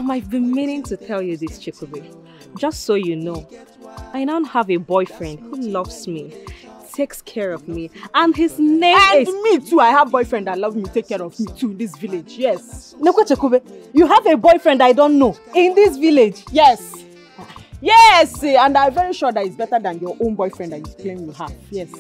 I've been meaning to tell you this, Chikube. Just so you know, I now have a boyfriend who loves me, takes care of me, and his name is... And me too, I have a boyfriend that loves me, take care of me too in this village, yes. Neko Chikube, you have a boyfriend I don't know in this village? Yes. Yes, and I'm very sure that it's better than your own boyfriend that you claim you have, yes.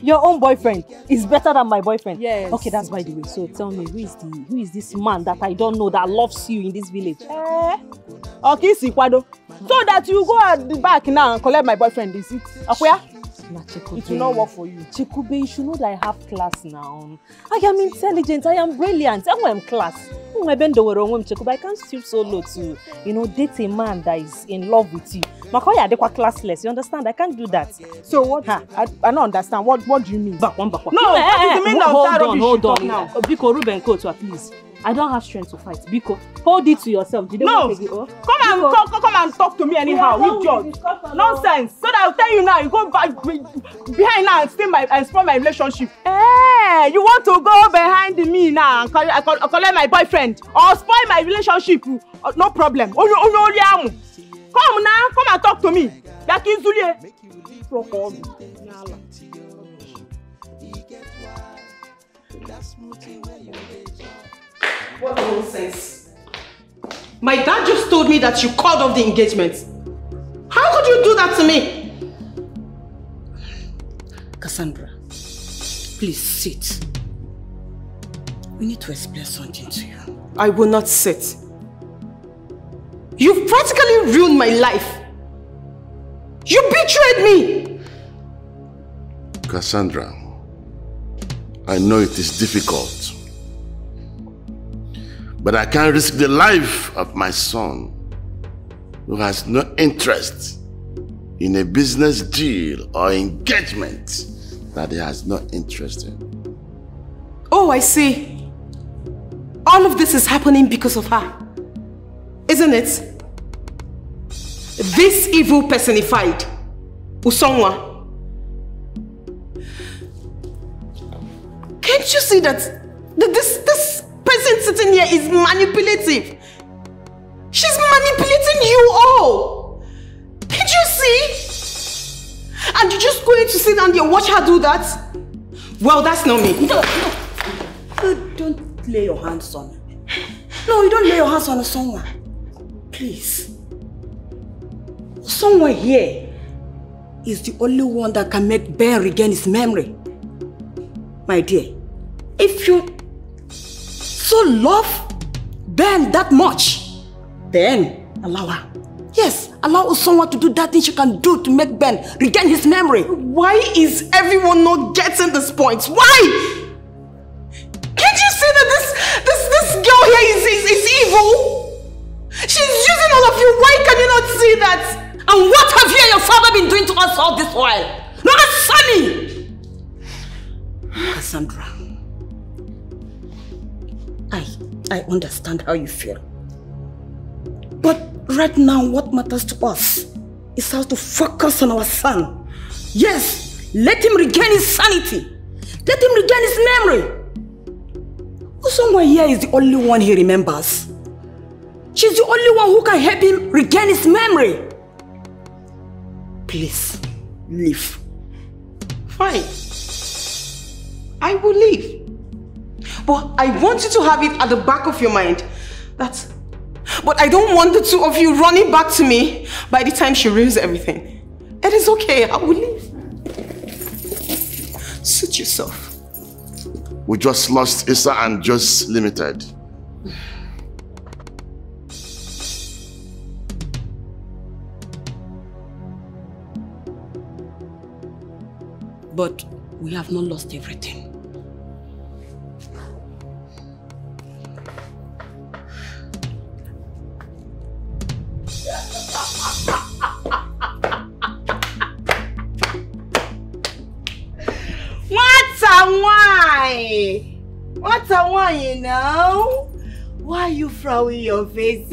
Your own boyfriend is better than my boyfriend? Yes. Okay, that's by the way. So tell me, who is this man that I don't know that loves you in this village? Okay, Sikwado. So that you go at the back now and collect my boyfriend, is it? Where? It will not work for you. Chikube, you should know that I have class now. I am intelligent, I am brilliant, I am class. I can't stoop so low to, date a man that is in love with you. Makoya adekwa classless, you understand? I can't do that. So what? I don't understand. What do you mean? No, what is the meaning of that rubbish you talk now? Biko, Ruben, coach, please. I don't have strength to fight. Biko, hold it to yourself. No, come and talk to me anyhow. We judge. Nonsense. So that I'll tell you now, you go back behind now and spoil my relationship. You want to go behind me now and collect my boyfriend or spoil my relationship? No problem. Come now, come and talk to me. What nonsense. My dad just told me that you called off the engagement. How could you do that to me? Cassandra, please sit. We need to explain something to you. I will not sit. You've practically ruined my life. You betrayed me. Cassandra, I know it is difficult, but I can't risk the life of my son who has no interest in a business deal or engagement that he has no interest in. Oh, I see. All of this is happening because of her. Isn't it? This evil personified, Usongwa. Can't you see that this person sitting here is manipulative? She's manipulating you all. Can't you see? And you're just going to sit down there and watch her do that? Well, that's not me. No. Don't lay your hands on her. No, you don't lay your hands on someone. Please. Someone here is the only one that can make Ben regain his memory. My dear, if you so love Ben that much, then allow her. Yes, allow someone to do that thing she can do to make Ben regain his memory. Why is everyone not getting this point? Why? Can't you see that this girl here is evil? She's using all of you. Why can you not see that? And what have you and your father been doing to us all this while? Not Sonny! Cassandra, I understand how you feel. But right now, what matters to us is how to focus on our son. Yes, let him regain his sanity. Let him regain his memory. Someone here is the only one he remembers. She's the only one who can help him regain his memory. Please, leave. Fine. I will leave. But I want you to have it at the back of your mind that... But I don't want the two of you running back to me by the time she ruins everything. It is okay, I will leave. Suit yourself. We just lost Issa and Just Limited. But we have not lost everything. What a wine, you know? Why are you frowning your face?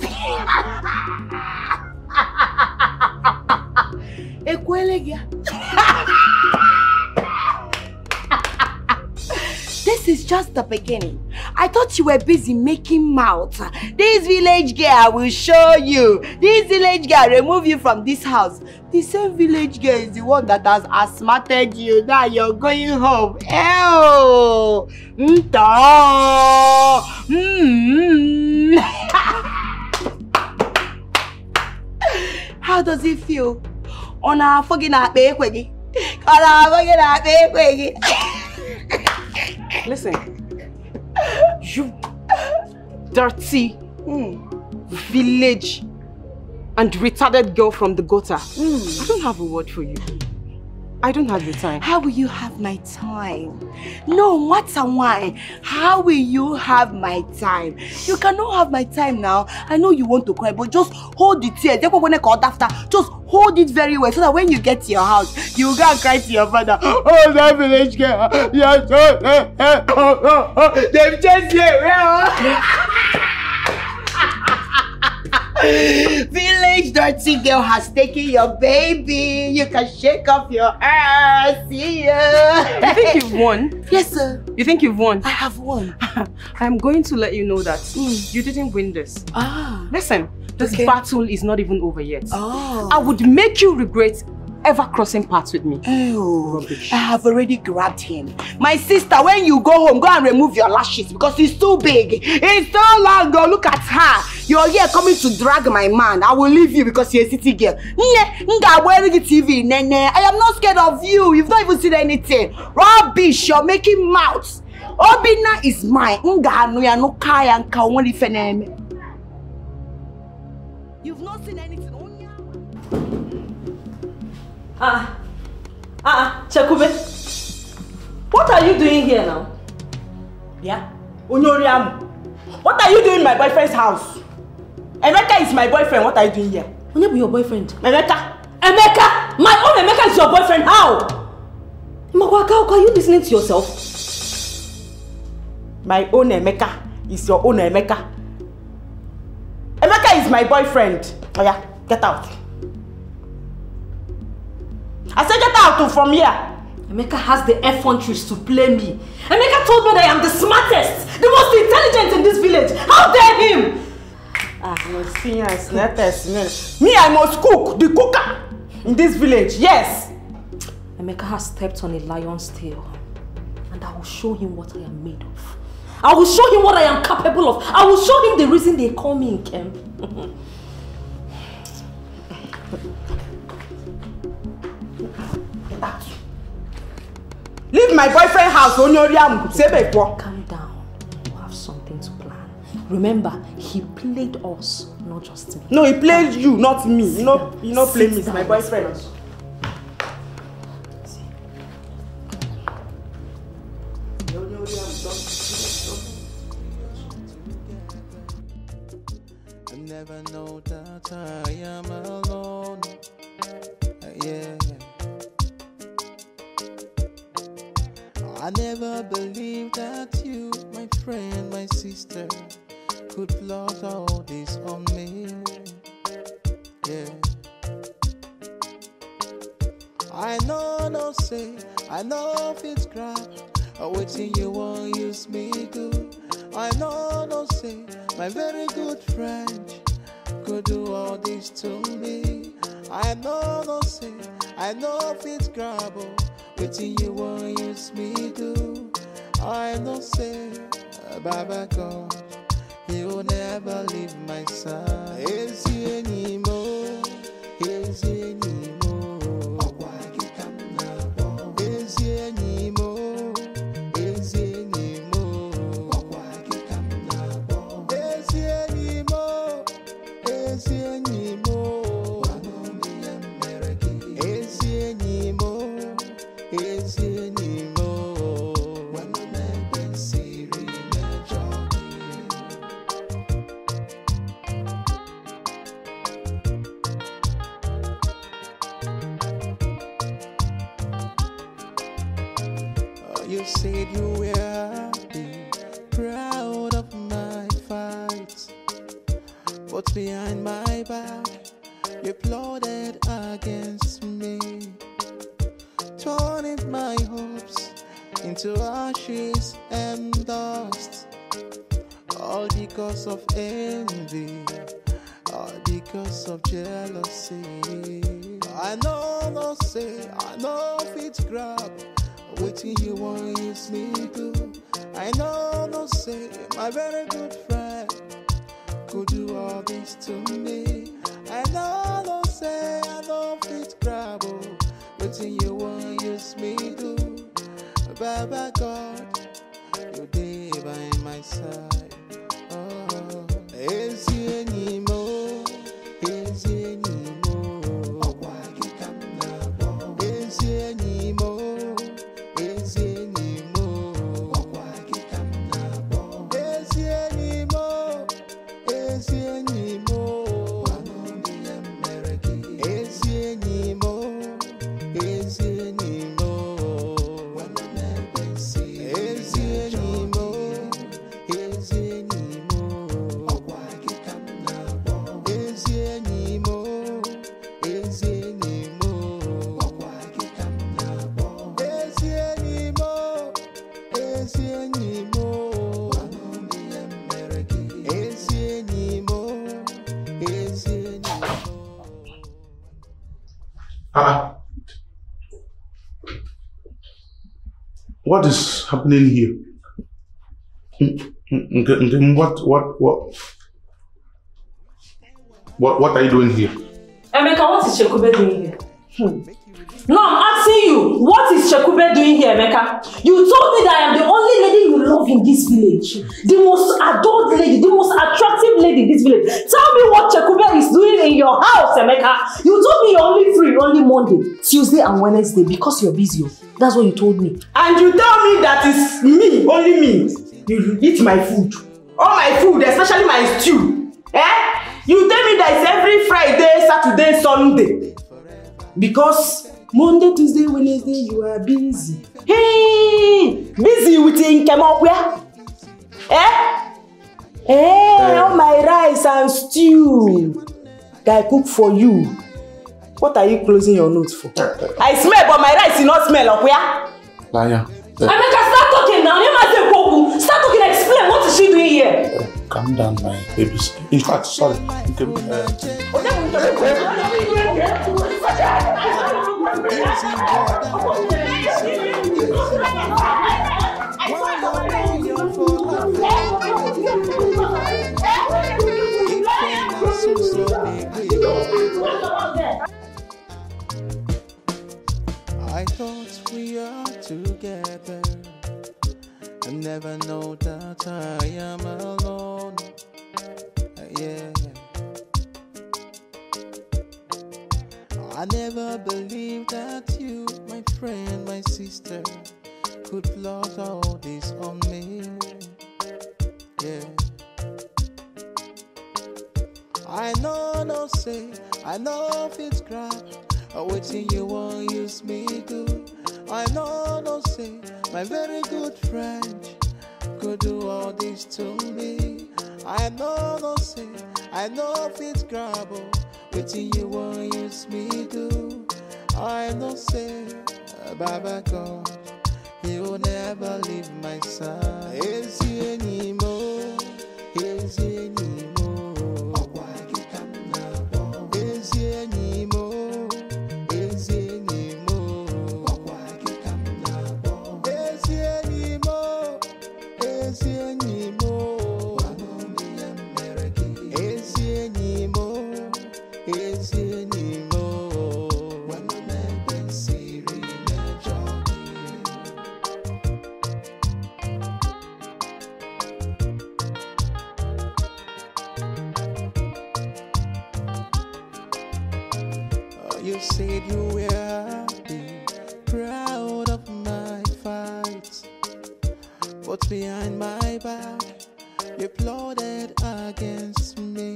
This This is just the beginning. I thought you were busy making mouth. This village girl will show you. This village girl remove you from this house. The same village girl is the one that has asthmated you. Now you're going home. Ew. How does it feel? On our fucking baby. Listen, you dirty village and retarded girl from the gutter. I don't have a word for you. I don't have your time. How will you have my time? No matter why. How will you have my time? You cannot have my time now. I know you want to cry, but just hold the tears. Just hold it very well so that when you get to your house, you go and cry to your father. Oh, that village girl. Yes, they've chased you. Village dirty girl has taken your baby. You can shake off your ass. See ya. You think you've won? Yes, sir. You think you've won? I have won. I'm going to let you know that you didn't win this. Listen, this battle is not even over yet. I would make you regret ever crossing paths with me. Oh, rubbish. I have already grabbed him. My sister, when you go home, go and remove your lashes because it's too big. It's too long. Go look at her. You're here coming to drag my man. I will leave you because you're a city girl. I'm wearing the TV. I am not scared of you. You've not even seen anything. Rubbish. You're making mouths. Obina is mine. You've not seen anything. Chekube, what are you doing here now? Yeah? Unyoriamu, what are you doing in my boyfriend's house? Emeka is my boyfriend, what are you doing here? Onye be your boyfriend? Emeka! Emeka! My own Emeka is your boyfriend, how? Makwaka, are you listening to yourself? My own Emeka is your own Emeka. Emeka is my boyfriend. Oh yeah, get out. I said get out from here. Emeka has the effronteries to play me. Emeka told me that I am the smartest, the most intelligent in this village. How dare him? Me, I must cook, the cooker in this village, yes. Emeka has stepped on a lion's tail. And I will show him what I am made of. I will show him what I am capable of. I will show him the reason they call me in camp. Leave my boyfriend's house, Onyoriam. Calm down. You have something to plan. Remember, he played us, not just me. No, he played you, not me. You know, play me. It's my boyfriend. I never know that I am alone. Yeah. I never believed that you, my friend, my sister, could plot all this on me. Yeah. I know, no say, I know if it's crap, or waiting you won't use me good. I know, no say, my very good friend could do all this to me. I know, no say, I know if it's grab, waiting you won't use me do. I know say, Baba God, He will never leave my side. Is He anymore? Is He anymore? Is He anymore? Is He anymore? Is He anymore? Is He anymore? Is He anymore? Is He anymore? When the man can see you said you were happy, proud of my fights, but behind my back you plotted against me, turning my hopes into ashes and dust. All because of envy, all because of jealousy. I know it's grab, waiting you won't use me to. I know say, my very good friend could do all this to me. I know say, I know it's grab, waiting you won't use me to. Baba God, you day by my side. Oh, is he anymore? Is he anymore? Oh, why you come now? Is he anymore? Is he anymore? Oh, why you come now? Is he anymore? Is he anymore? Is he anymore? Is he anymore? What is happening here? What are you doing here? Emeka, what is Chekube doing here? No, I'm asking you, what is Chekube doing here, Emeka? You told me that I am the only lady you love in this village. The most adult lady, the most attractive lady in this village. Tell me what Chekube is doing in your house, Emeka. You told me you're only free only Monday, Tuesday and Wednesday because you're busy. That's what you told me. And you tell me that it's me, only me. You eat my food. All my food, especially my stew. Eh? You tell me that it's every Friday, Saturday, Sunday. Because Monday, Tuesday, Wednesday, you are busy. Hey! Busy with Nkemokwe? All my rice and stew that I cook for you. What are you closing your nose for? I smell, but my rice is not smell of where? Liar. Emeka, start talking now. You must say Poku. Start talking and explain. What is she doing here? Calm down, my baby. In fact, sorry. I thought we are together. I never know that I am alone. Yeah. I never believed that you, my friend, my sister, could plot all this on me. Yeah. I know if it's crap. Waiting you won't use me to. I know say, my very good friend could do all this to me. I know say, I know if it's grabble. Waiting you won't use me to. I know say, Baba God, you'll never leave my side. Is he anymore? Is he anymore? Oh, why you come now? Is he anymore? You said you were happy, proud of my fights, but behind my back, you plotted against me,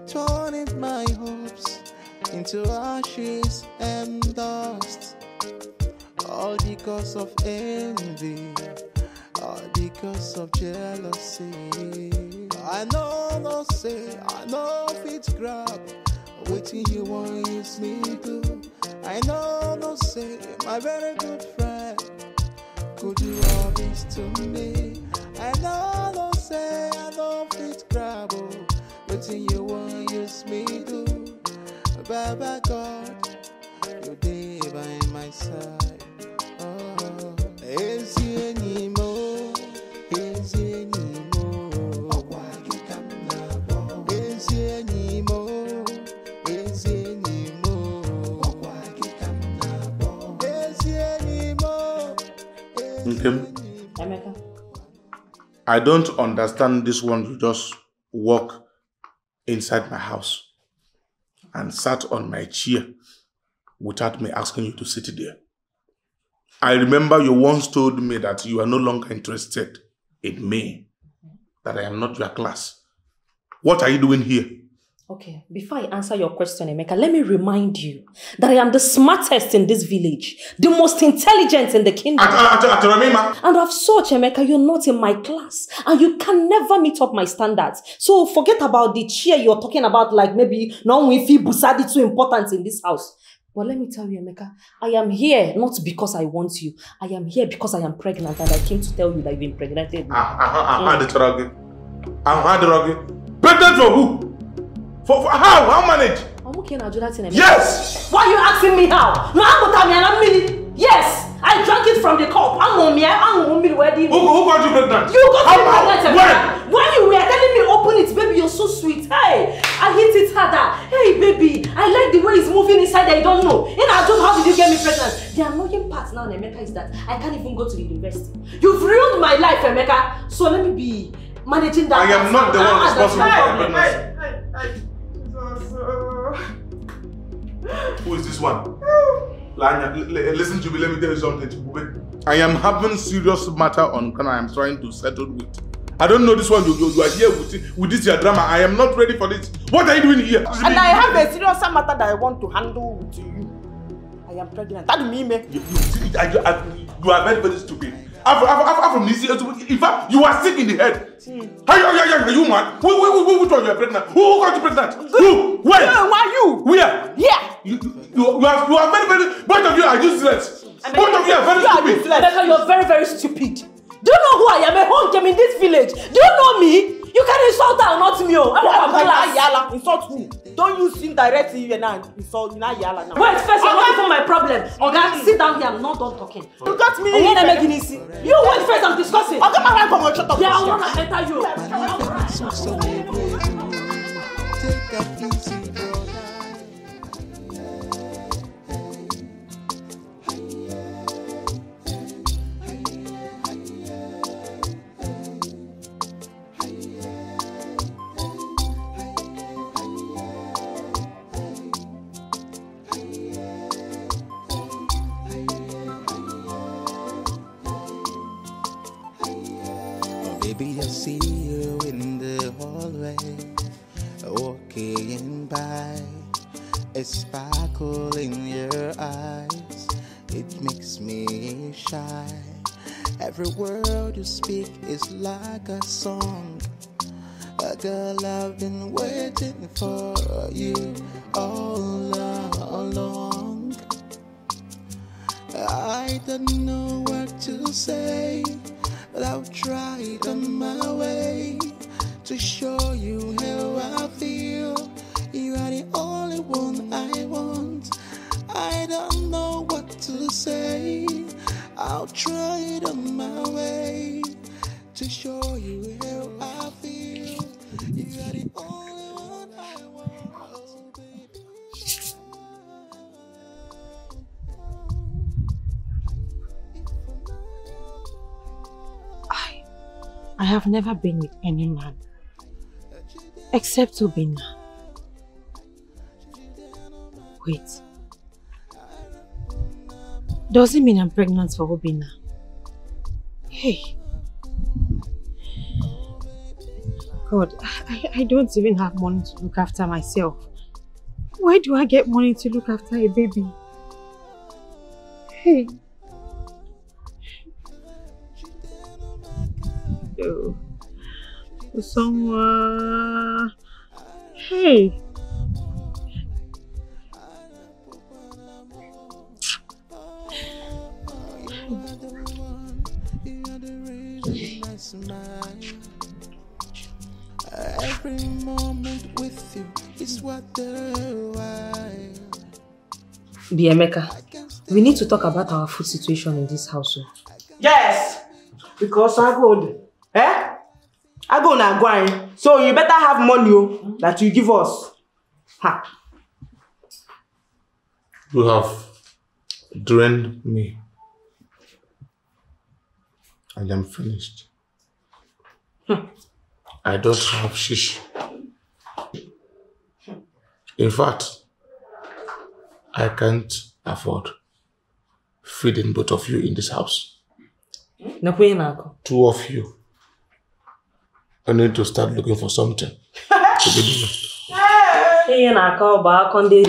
turning my hopes into ashes and dust, all because of envy, all because of jealousy. I know if it's grab. Waiting you won't use me to. I know say, my very good friend could do all this to me? I know, don't say I don't fit grab. But in you won't use me do. Baba God, you're there by my side. Oh, is you anymore? Is you anymore? Oh, why you come now? Is you anymore? Is you anymore? Oh, why you come now? Is you anymore? Emeka. I don't understand this one. You just walk inside my house and sat on my chair without me asking you to sit there. I remember you once told me that you are no longer interested in me, that I am not your class. What are you doing here? Okay, before I answer your question, Emeka, let me remind you that I am the smartest in this village, the most intelligent in the kingdom. And of such, Emeka, you're not in my class, and you can never meet up my standards. So forget about the chair you're talking about, like maybe no we feel Busadi too important in this house. But let me tell you, Emeka, I am here not because I want you. I am here because I am pregnant, and I came to tell you that you've been impregnated. Pregnant for who? For how? How manage? Yes! Why are you asking me how? No, yes! I drank it from the cup. Who got you pregnant? You got me pregnant. When you were telling me open it, baby, you're so sweet. Hey, I hit it harder. Hey, baby, I like the way it's moving inside that you don't know. In our job, how did you get me pregnant? The annoying part now, Emeka, is that I can't even go to the university. You've ruined my life, Emeka. So let me be managing that. I am not the one responsible for the pregnancy. Who is this one? Listen to me, let me tell you something. I am having serious matter on Ghana I am trying to settle with. I don't know this one, you are here with this your drama. I am not ready for this. What are you doing here? And I have a serious matter that I want to handle with you. I am pregnant. That means me. You are very, very stupid. From this, in fact, you are sick in the head. Are you mad? Which one you are pregnant? Who got you pregnant? Who? Where? Why you? Where? Yeah. You are very, very. Both of you are useless. Both of you are very stupid. Emeka, you are very, very stupid. Do you know who I am? A home in this village. Do you know me? You can insult her, not me. Yala, insult who? Don't use indirectly and now insult Yala now. Wait, first, you're not even my problem. Okay, sit down here. I'm not done talking. You got me. You wait first, I'm discussing. Okay, my wife, come on, shut up. Yeah, I want to enter you. Take a easy, brother. Baby, I see you in the hallway, walking by, a sparkle in your eyes, it makes me shy. Every word you speak is like a song. Girl, I've been waiting for you all along. I don't know what to say, but I've tried on my way to show you how I feel. You are the only one I want. I don't know what to say. I'll try it on my way to show you how I feel. You are the only one I want. Oh, baby. I have never been with any man except Obinna. Wait. Does it mean I'm pregnant for Obinna? Hey. God, I don't even have money to look after myself. Why do I get money to look after a baby? Hey. Oh. Someone. Hey. smile. Every moment with you is worth the while. Biemeka, we need to talk about our food situation in this household. Yes, because I go. I go now, going. So you better have money that you give us. Ha. You have drained me. And I'm finished. I don't have shish. In fact, I can't afford feeding both of you in this house. Two of you. I need to start looking for something to be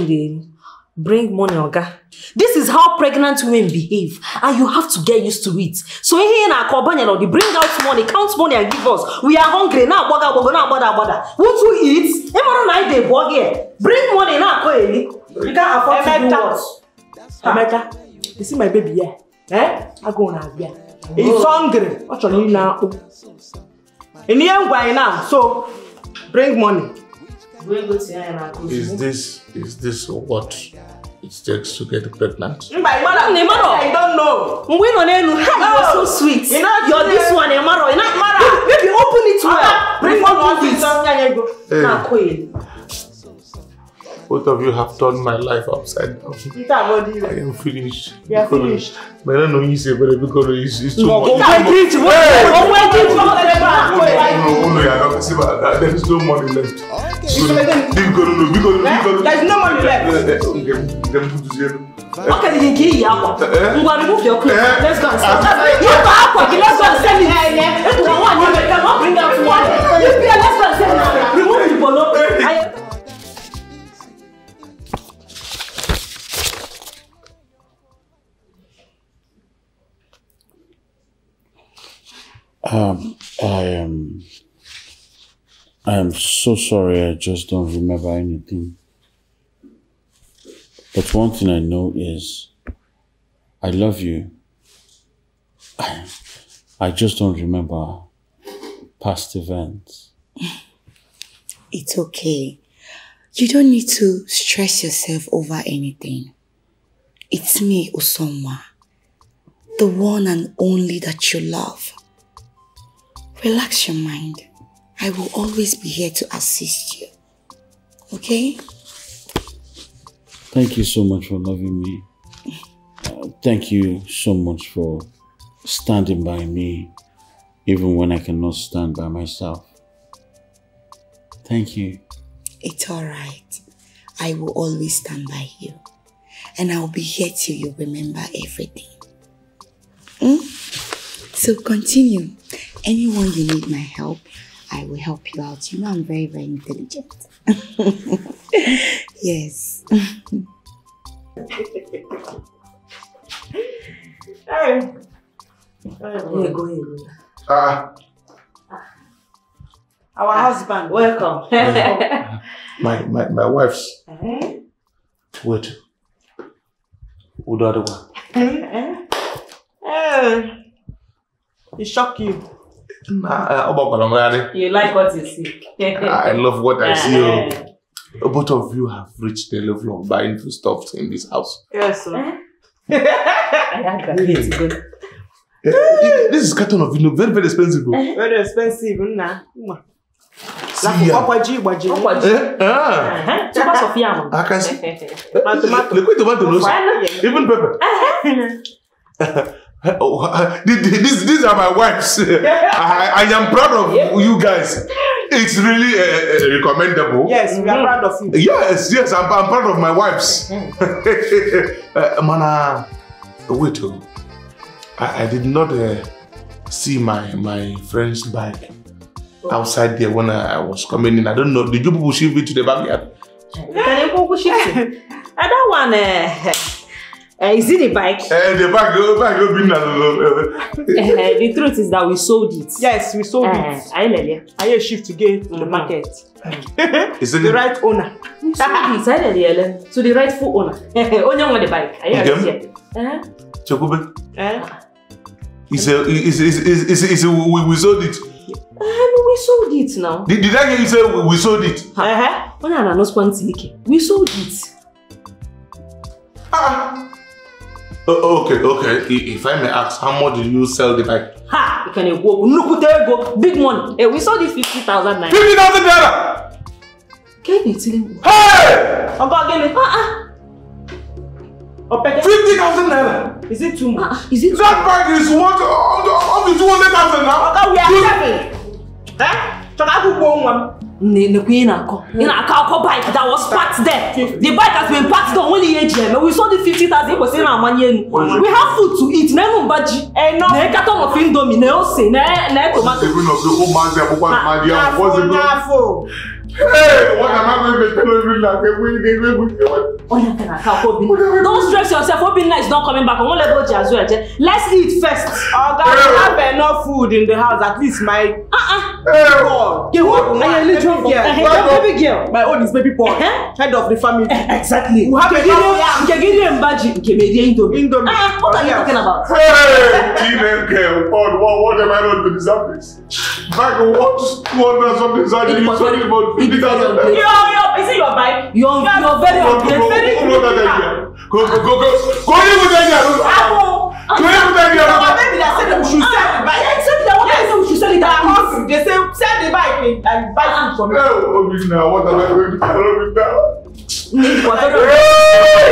doing. Bring money, Oga. This is how pregnant women behave, and you have to get used to it. So here in our company, they bring out money, count money, and give us. We are hungry now. Bother. Won't you eat? Bring money now. You can't afford to do what? Emeka, you see my baby here? I go now here. He's hungry. What's your name now? In the end, why now? So bring money. Is this what it takes to get pregnant? I don't know. You're so sweet. You're this one, Emaro. Maybe open it well. Bring money. Both of you have turned my life upside down. I am finished. You are finished. But I don't know you say, but because it's too much. There is no money left. There's no money left. Okay, you can remove your clothes. Let's go and sell it. Let's go and sell it. Bring out one. Let's go and sell it. Remove the polo. I am so sorry, I just don't remember anything. But one thing I know is I love you. I just don't remember past events. It's okay. You don't need to stress yourself over anything. It's me, Osoma, the one and only that you love. Relax your mind. I will always be here to assist you. Okay? Thank you so much for loving me. Thank you so much for standing by me, even when I cannot stand by myself. Thank you. It's alright. I will always stand by you. And I will be here till you remember everything. So continue. Anyone you need my help, I will help you out. You know I'm very, very intelligent. Yes. Hey. Go ahead. Our husband. Welcome. My wife's. Wait. Who the other one? He shocked you. You like what you see. I love what I see. Both of you have reached the level of buying foodstuffs in this house. Yes, sir. This is carton of very, very expensive. Very expensive, nah. See ya. I can see. Even pepper. These are my wives. I am proud of you guys. It's really recommendable. Yes, we are proud of you. Yes, I'm proud of my wives. Mana, wait. I did not see my friend's bike outside there when I was coming in. I don't know. Did you people shift it to the backyard? Can you shift it? I don't want is it the bike? The bike. The truth is that we sold it. Yes, we sold it. I shift to get to the market. Is it the right owner? We sold it. To the rightful owner. Only on the bike. Chokube? He said, we sold it. We sold it now. Did I hear you say we sold it? We sold it. Okay. If I may ask, how much did you sell the bike? Ha! You can go. Big money. Hey, we sold it 50,000 naira. 50,000 naira! Can you tell me? Hey! I'm going to 50,000 naira! Is it too much? Is it that bike is worth up to 200,000 now? Okay, we are selling. The bike that was parked there. The bike has been parked there only AGM. We sold it 50,000. We have food to eat. No budget. No carton of Indomie. No say. No tomato. Hey, what am I going to do? Don't stress yourself. Obinna is not coming back. Let's eat first. We have enough food in the house. At least my baby girl. My own is baby boy. Head of the family. Exactly. We have enough. Indomie. What are you talking about? Hey, what am I not to deserve this? Back what 200 something inside you talking about 50,000. Is it your bike? You're very updated. Go live with that. Maybe they said we should sell the bike. Exactly. What I said we should sell it at once. They say sell the bike and buy food from me. Oh, what am I going to tell you now? What are you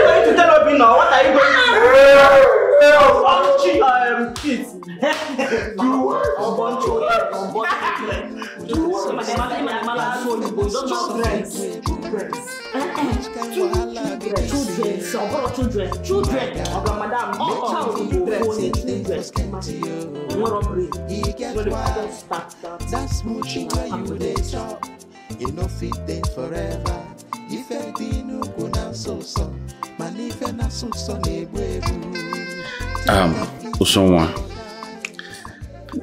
going to tell me now? What are you going to do? Kids. You know fit there forever. If I didn't go now so man if I not so Usonwa,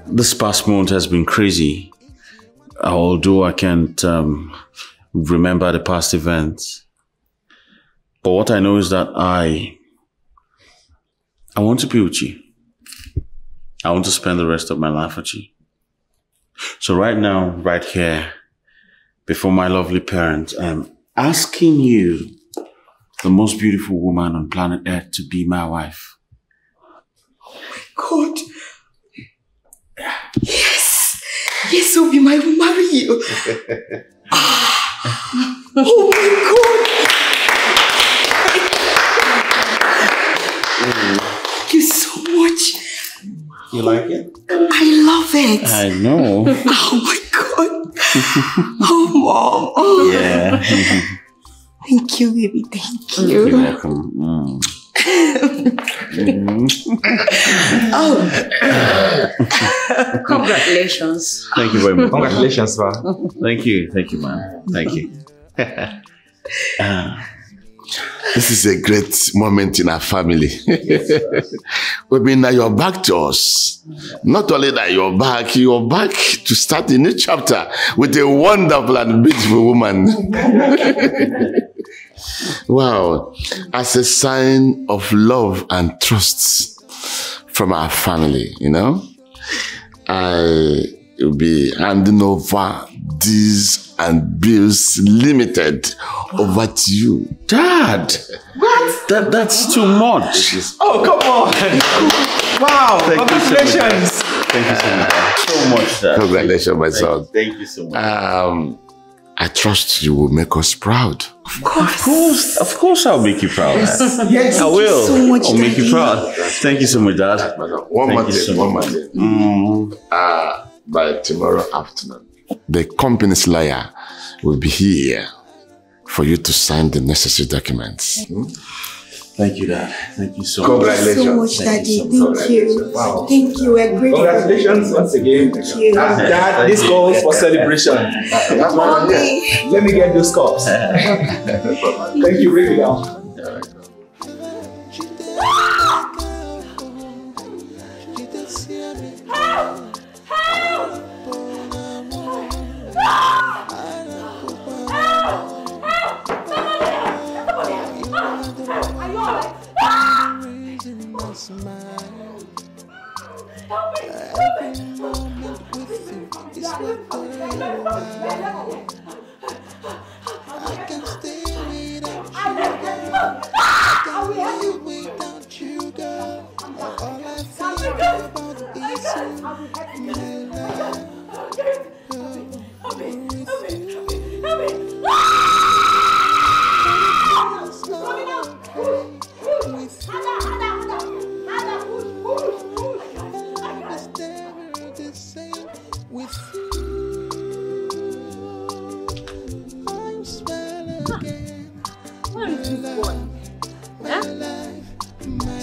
this past month has been crazy. Although I can't remember the past events, but what I know is that I want to be with you. I want to spend the rest of my life with you. So right now, right here, before my lovely parents, I'm asking you, the most beautiful woman on planet Earth, to be my wife. God. Yes, Obi, I will marry you. Oh my God. Thank you so much. You like it? I love it. I know. Oh my God. Oh, Mom. Oh. Yeah. Thank you, baby. Thank you. You're welcome. Oh. Congratulations. Thank you very much. Congratulations, sir. Thank you, man. Thank you. This is a great moment in our family. Now you're back to us. Not only that you're back to start a new chapter with a wonderful and beautiful woman. Wow. As a sign of love and trust from our family, I will be handing over these and bills limited over to you. Dad! What? That's too much. Oh, come on! Wow! Congratulations! Thank you so much, Dad. Congratulations, my son. Thank you so much. I trust you will make us proud. Of course I'll make you proud. Yes. I will. So much, I'll make you proud. Thank you so much, Dad. One more thing. By tomorrow afternoon, the company's lawyer will be here for you to sign the necessary documents. Thank you, Dad. Thank you so much. Thank you so much, Daddy. Thank you. Wow. Thank you. We're grateful. Congratulations once again. Thank you. Dad, this calls for celebration. Mommy. Let me get those cups. Thank you, really well. Help I can stay without you. I can live without you, girl. All I think about is you, my love.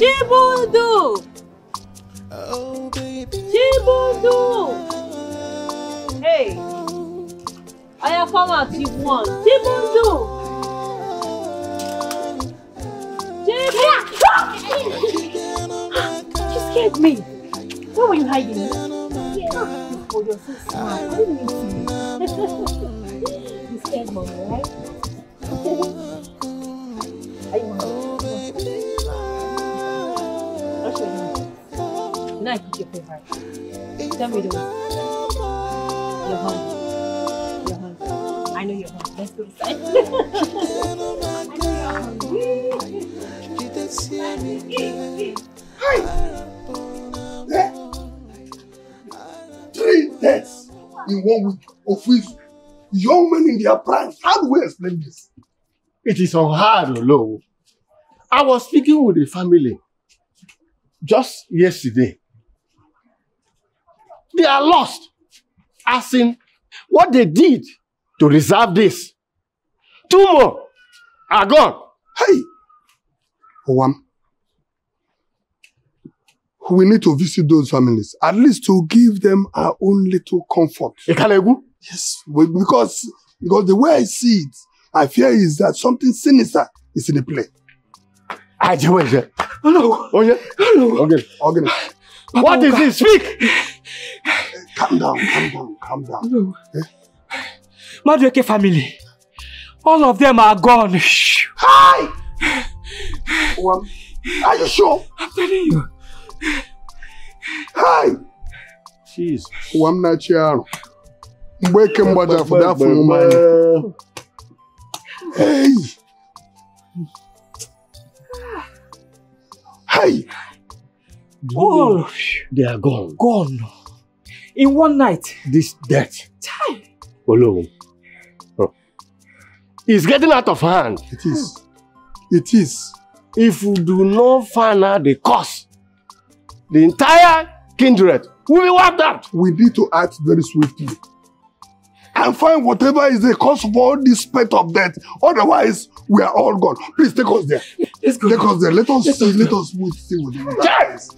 Chibudu! Oh, baby. Chibudu! Hey! I have come out, Chibudu! Chibudu! You scared me! Where were you hiding? Oh, you're so smart. I didn't mean to. You scared mommy, right? Are you hungry? I'll show you. You know I cook your favorite. Tell me those. You're hungry. You're hungry. I know you're hungry. Let's go inside. I know you're hungry. Hey! 3 deaths in 1 week, of which young men in their prime. How do we explain this? It is unheard of, low. I was speaking with a family just yesterday. They are lost. As in, what they did to reserve this. 2 more are gone. Hey! One. We need to visit those families, at least to give them our own little comfort. Yes, because the way I see it, I fear is that something sinister is in the play. Hello. Oh, yeah. Hello. Okay. What is this? Speak. Calm down. Hello. Madueke family. All of them are gone. Hi. Are you sure? I'm telling you. Hi. Jeez. Hey. Hey. All they are gone. Gone. In one night. This death. Olo. It's getting out of hand. It is. It is. If we do not find out the cause, the entire kindred will be wiped out. We need to act very swiftly and find whatever is the cause of all this spate of death. Otherwise, we are all gone. Please take us there. Let's go. Take us there. Let us see. Let us see what it is. Yes.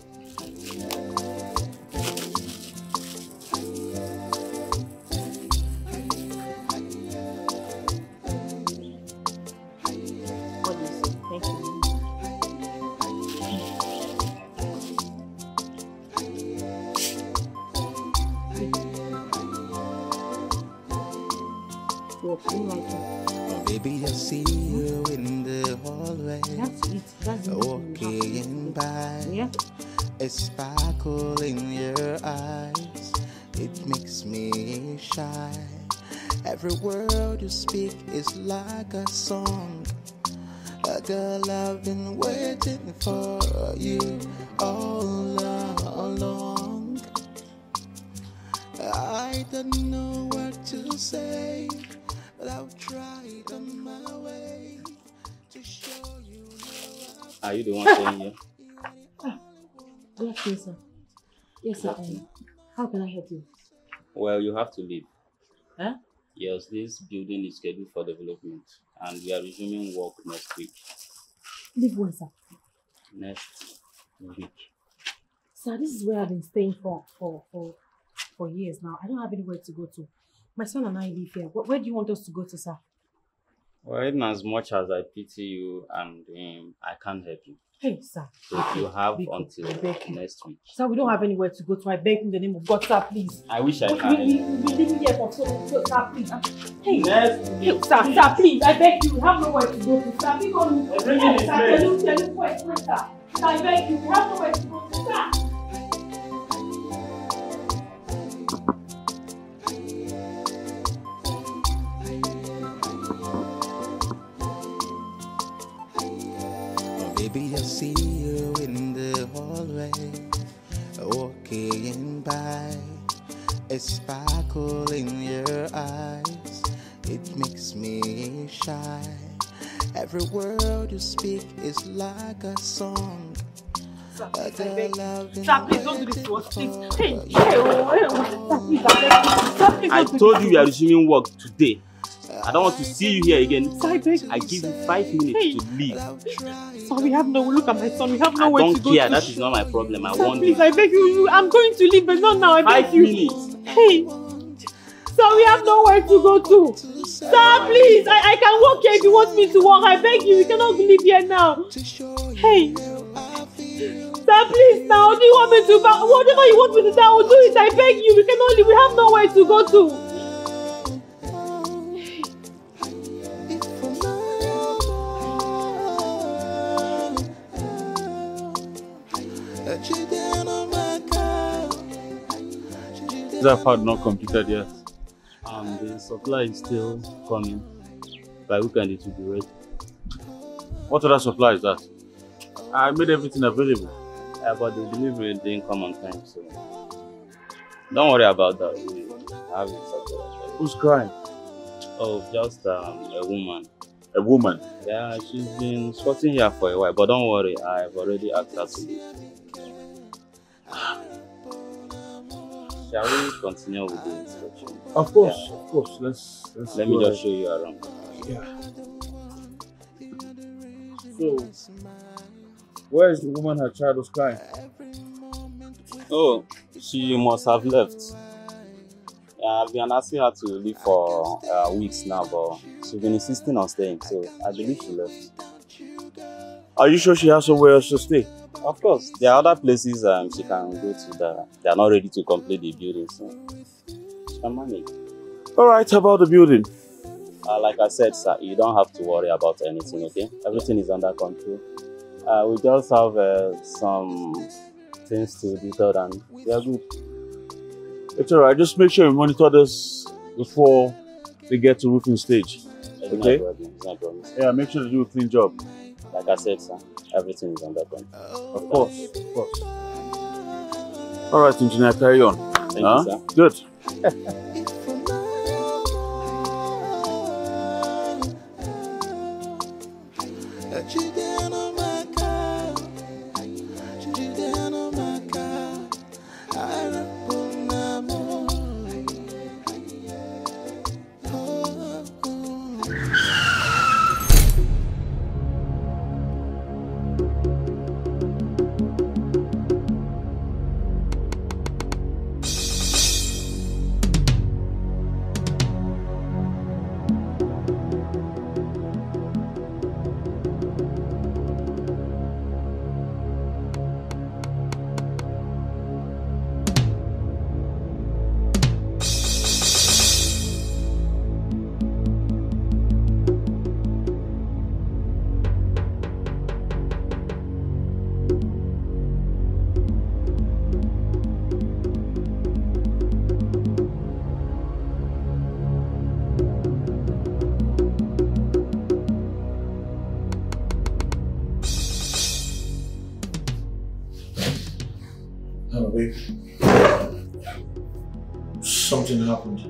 Baby, I see you in the hallway. That's walking by. Yeah. A sparkle in your eyes. It makes me shy. Every word you speak is like a song. A girl, I've been waiting for you all along. I don't know what to say, but I'll try on my way to show you. Are you the one staying here? Yes, sir. Yes, sir. How can I help you? Well, you have to leave. Huh? Yes, this building is scheduled for development and we are resuming work next week. Leave when, sir? Next week. Sir, this is where I've been staying for years now. I don't have anywhere to go to. My son and I live here. Where do you want us to go to, sir? Well, even as much as I pity you and I can't help you. Hey, sir. So you have until next week. Sir, we don't have anywhere to go to. I beg in the name of God, sir, please. I wish I had. We've been living here for so long, sir, please. Hey, next week. Sir, please. I beg you. We have nowhere to go to, sir. We don't. Hey, sir, tell you, wait, sir. I beg you. We have nowhere to go to, sir. Maybe I see you in the hallway, walking by, a sparkle in your eyes. It makes me shy. Every word you speak is like a song. Sir, please don't do this to us, please. I told you we are resuming work today. I don't want to see you here again. I give you 5 minutes to leave. Sir, we have no, look at my son, we have nowhere to go. I don't care, that is not my problem. I want please, I beg you, I'm going to leave, but not now, I beg you. 5 minutes. Hey, sir, we have nowhere to go to. Sir, please, I can walk here if you want me to walk. I beg you, we cannot leave here now. Hey. Sir, please, now, do you want me to, whatever you want me to do, I will do it. I beg you, we cannot leave, we have nowhere to go to. That part not completed yet. The supply is still coming. By weekend it will be ready. What other supply is that? I made everything available. Yeah, but the delivery didn't come on time, so don't worry about that. We have it sorted. Who's crying? Oh, just a woman. A woman? Yeah, she's been squatting here for a while, but don't worry, I've already asked her to leave. Shall we continue with the inspection? Of course, yeah. Of course. Let me just show you around. Yeah. So, where is the woman her child was crying? Oh, she must have left. I've been asking her to leave for weeks now, but she's been insisting on staying, so I believe she left. Are you sure she has somewhere else to stay? Of course, there are other places she can go to that they are not ready to complete the building, so she can manage. Alright, how about the building? Like I said, sir, you don't have to worry about anything, okay? Everything is under control. We just have some things to detail and we are good. It's alright, just make sure you monitor this before they get to roofing stage. Okay? No problem. Yeah, make sure to do a clean job. Like I said, sir, everything is under control. Of course. Alright, engineer, carry on. Thank you, sir. Good. Something happened.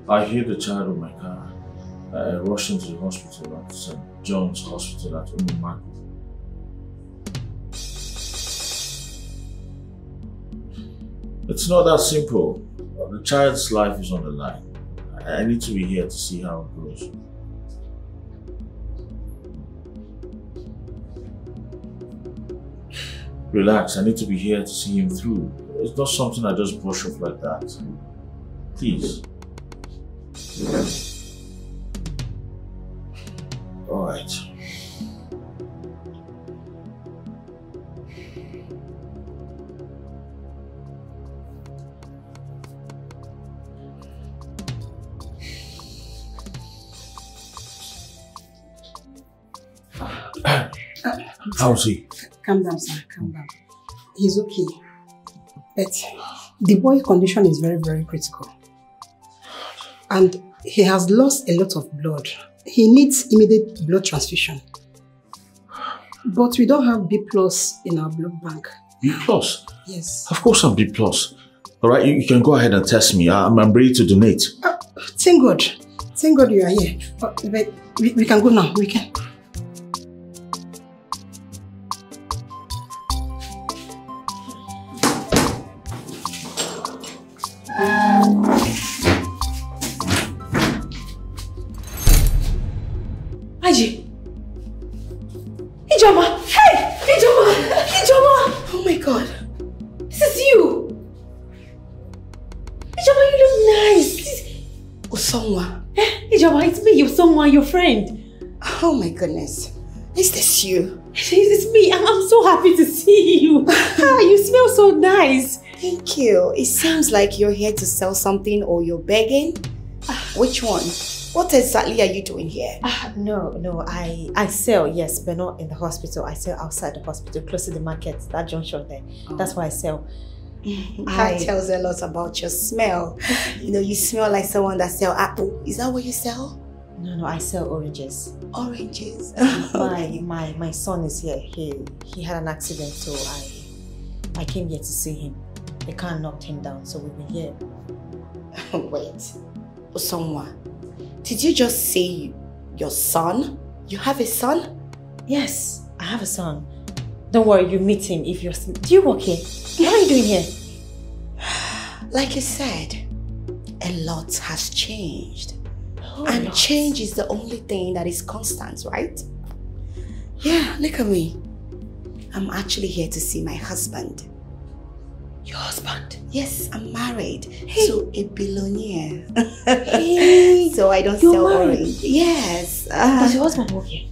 I hit the child with my car. I rushed into the hospital at St. John's Hospital at Umu. It's not that simple. The child's life is on the line. I need to be here to see how it goes. Relax, I need to be here to see him through. It's not something I just brush off like that. Please. All right. How's he? Calm down, sir. Calm down. He's okay. But the boy's condition is very, very critical. And he has lost a lot of blood. He needs immediate blood transfusion. But we don't have B+ in our blood bank. B+? Yes. Of course I'm B+. Alright, you can go ahead and test me. I'm ready to donate. Thank God. Thank God you are here. But we can go now. We can. Aji! Ijoma! Hey! Ijoma! Ijoma! Oh my God. This is you! Ijoma, you look nice! Usonwa. Ijoma, it's me, Usonwa, your friend. Oh my goodness. Is this you? It's me. I'm so happy to see you. You smell so nice. Thank you. It seems like you're here to sell something or you're begging. Which one? What exactly are you doing here? No, I sell, yes, but not in the hospital. I sell outside the hospital, close to the market, that junction there. That's why I sell. That tells a lot about your smell. You know, you smell like someone that sells apple. Is that what you sell? No, I sell oranges. Oranges? My son is here. He had an accident, so I came here to see him. The car knocked him down, so we've been here. Wait, Usonwa, did you just say your son? You have a son? Yes, I have a son. Don't worry, you meet him if you're... Do you work here? What are you doing here? Like you said, a lot has changed. Oh, and change is the only thing that is constant, right? Yeah, look at me. I'm actually here to see my husband. Your husband? Yes, I'm married to a billionaire. So I don't sell orange. Yes. Does your husband work here?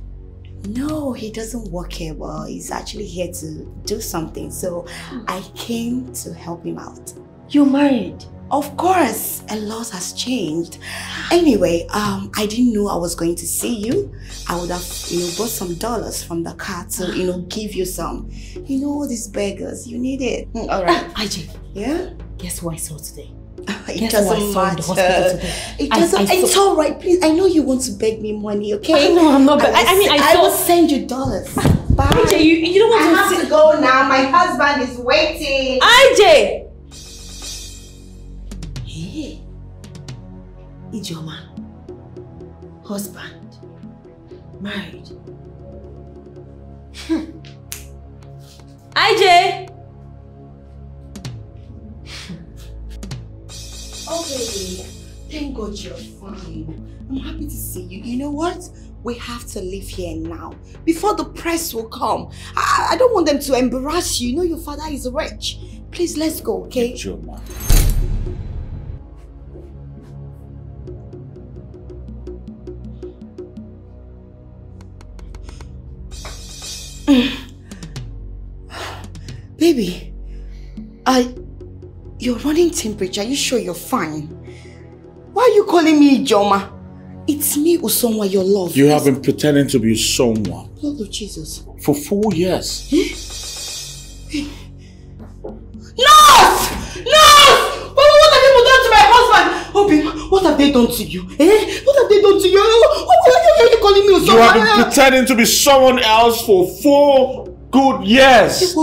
No, he doesn't work here. Well, he's actually here to do something. So I came to help him out. You're married? Of course, a lot has changed. Anyway, I didn't know I was going to see you. I would have, bought some dollars from the car to, give you some. All these beggars, you need it. All right. IJ. Yeah? Guess who I saw today? It doesn't matter. It doesn't. It's all right. Please, I know you want to beg me money, okay? No, I'm not. I will send you dollars. Bye. IJ, you don't want I have to go now. My husband is waiting. IJ. Hey, Ijoma, husband, married. IJ! Oh baby, thank God you're fine. I'm happy to see you. You know what? We have to leave here now before the press will come. I don't want them to embarrass you. You know your father is rich. Please, let's go, okay? Ijoma. Baby, you're running temperature. Are you sure you're fine? Why are you calling me Ijoma? It's me, Usonwa, your love. You have been pretending to be someone. Lord of Jesus. For 4 years. Nurse! What have you done to my husband? Obin, what have they done to you? What have they done to you? Why are you calling me Usonwa? You have been pretending to be someone else for 4 good years.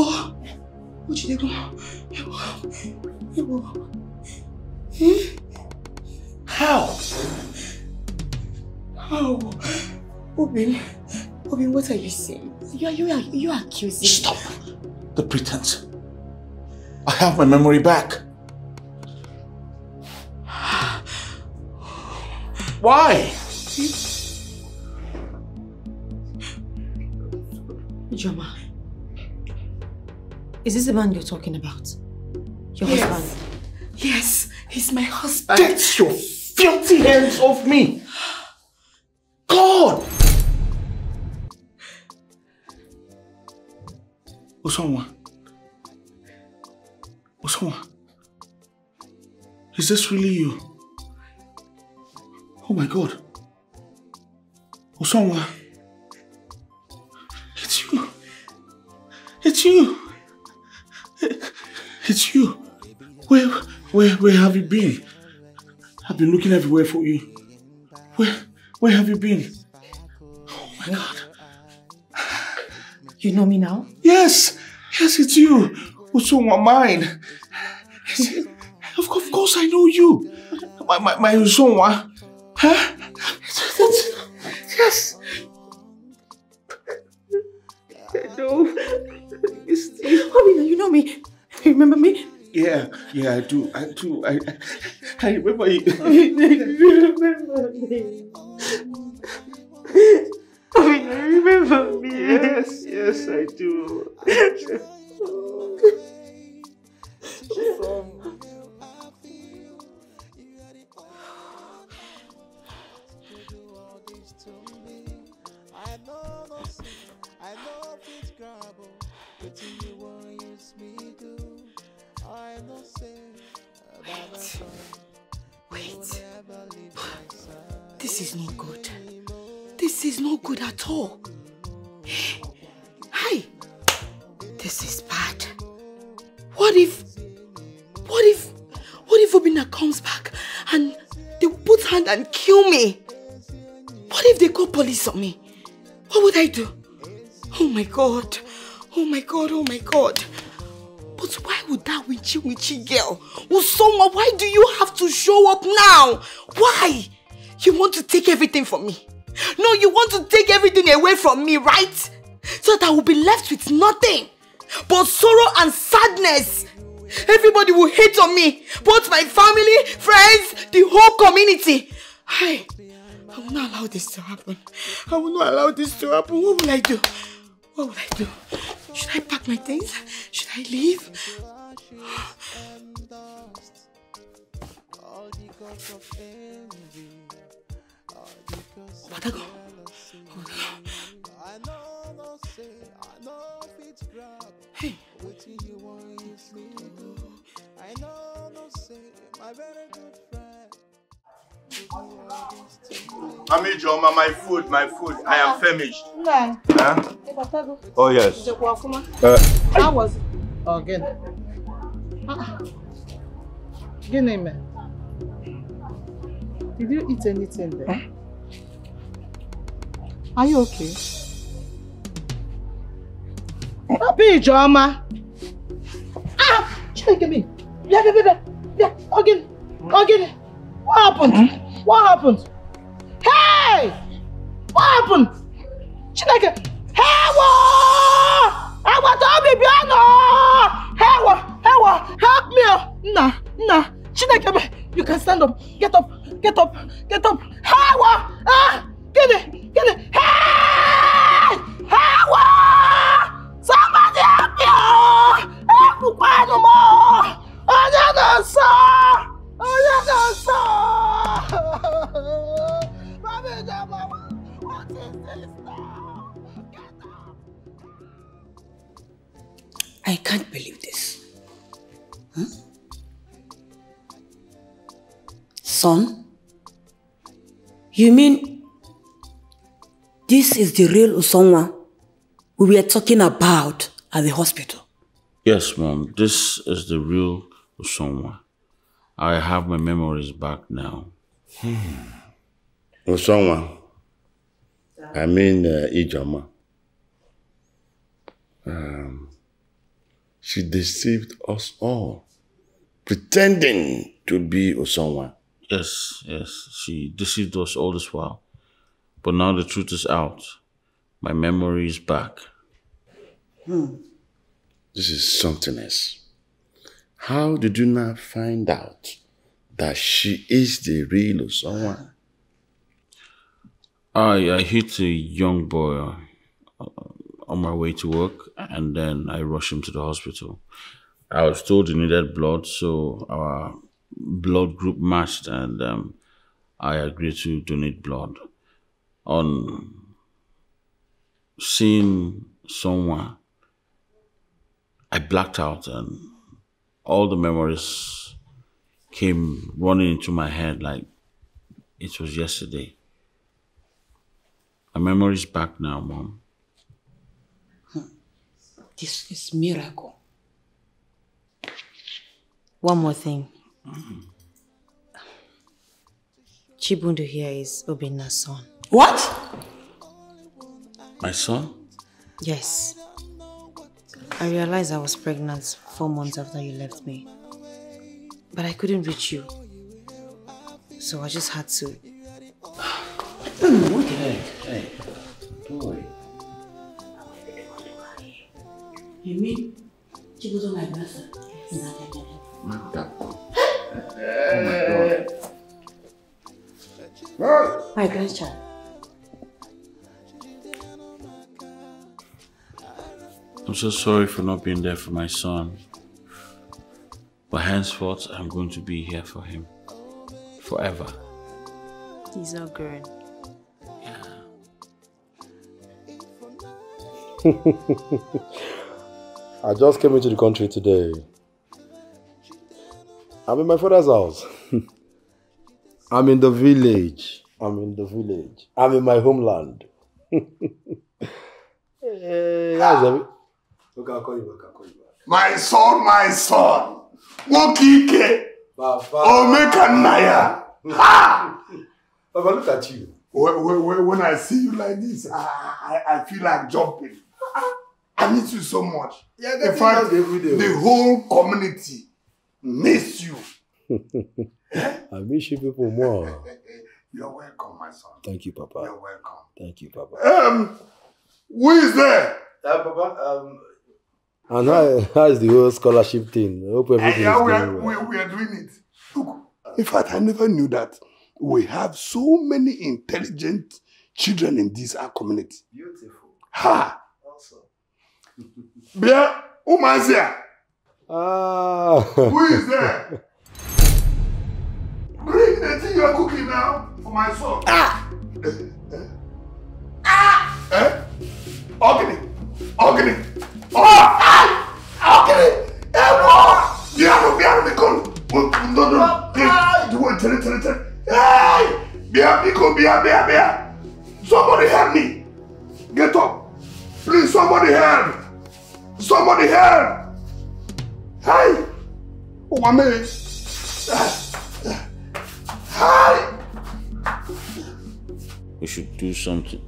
How? How? Obin, what are you saying? You are accusing me. Stop the pretense. I have my memory back. Why? Ijoma, is this the man you're talking about? Your husband? Yes, he's my husband. Get your filthy hands off me! God! Usonwa, is this really you? Oh my God. Usonwa, it's you. It's you. It's you. Where have you been? I've been looking everywhere for you. Where have you been? Oh my God. You know me now? Yes, it's you. Usonwa, mine. Of course I know you. My Usonwa. Huh? Yes. I know. You know me. You remember me? Yeah, I do. I remember you. You remember me. You remember me. Yes, I do. Wait. This is not good. This is not good at all. Hey, this is bad. What if Obina comes back and they will put hand and kill me? What if they call police on me? What would I do? Oh my God. Oh my God, oh my God. But why would that witchy girl, Usonwa, why do you have to show up now? Why? You want to take everything from me? No, you want to take everything away from me, right? So that I will be left with nothing but sorrow and sadness. Everybody will hate on me. Both my family, friends, the whole community. I will not allow this to happen. I will not allow this to happen. What will I do? What will I do? Should I pack my things? Should I leave? Wadago. Hey. Mami Joma, my food. I am famished. No. Huh? Oh yes. How was it? Again. Again, did you eat anything there? Huh? Are you okay? Papi Joma. Check me. Yeah. Again. What happened? What happened? Hey! What happened? Chineke! Hewa! Help me! Nah. Chineke, you can stand up. Get up. Hewa! Get it! Hey! Hewa! Somebody help me! Help me no more! What is this now? I can't believe this. Huh? Son? You mean this is the real Usonwa we were talking about at the hospital? Yes, Mom. This is the real Usonwa. I have my memories back now. Usonwa. I mean Ijoma. She deceived us all, pretending to be Usonwa. Yes. She deceived us all this while. But now the truth is out. My memory is back. This is something else. How did you not find out that she is the real Usonwa? I hit a young boy on my way to work, and then I rushed him to the hospital. I was told he needed blood, so our blood group matched, and I agreed to donate blood. On seeing someone, I blacked out, and all the memories came running into my head like it was yesterday. My memory's back now, Mom. This is miracle. One more thing. Chibundu here is Obinna's son. What? My son? Yes. I realized I was pregnant 4 months after you left me. But I couldn't reach you. So I just had to. What the heck? Hey, don't worry. You mean she was on my brother? Madam. Oh my God. My grandchild. I'm so sorry for not being there for my son. But henceforth, I'm going to be here for him. Forever. He's all good. I just came into the country today. I'm in my father's house. I'm in the village. I'm in my homeland. Hey, how's it? Okay, I'll call you back. My son. Wokike. Omekanaya. Ha! Papa, look at you. When I see you like this, I feel like jumping. I miss you so much. Yeah, in fact, the whole community miss you. I miss you people more. You're welcome, my son. Thank you, Papa. You're welcome. Thank you, Papa. Who is there? Papa, and how is the whole scholarship thing? I hope everything is going well. We are doing it. Look, in fact, I never knew that we have so many intelligent children in this our community. Beautiful. Ha! Awesome. Bia, who is here? Who is there? Bring the thing you're cooking now for my son. Ogini. Biano, Bicon. No. You want to tell it. Hey! Bia. Somebody help me. Get up. Please, somebody help. Hey! Oh, my man. Hey! We should do something.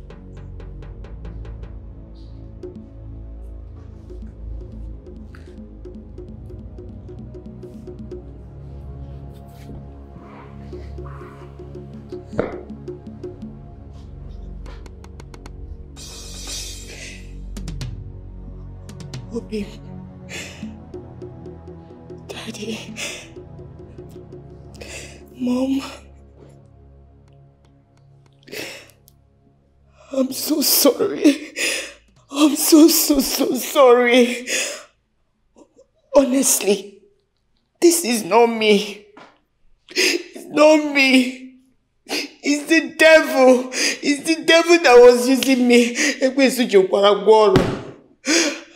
Obi, Daddy, Mom, I'm so sorry. I'm so sorry. Honestly, this is not me. It's not me. It's the devil. It's the devil that was using me.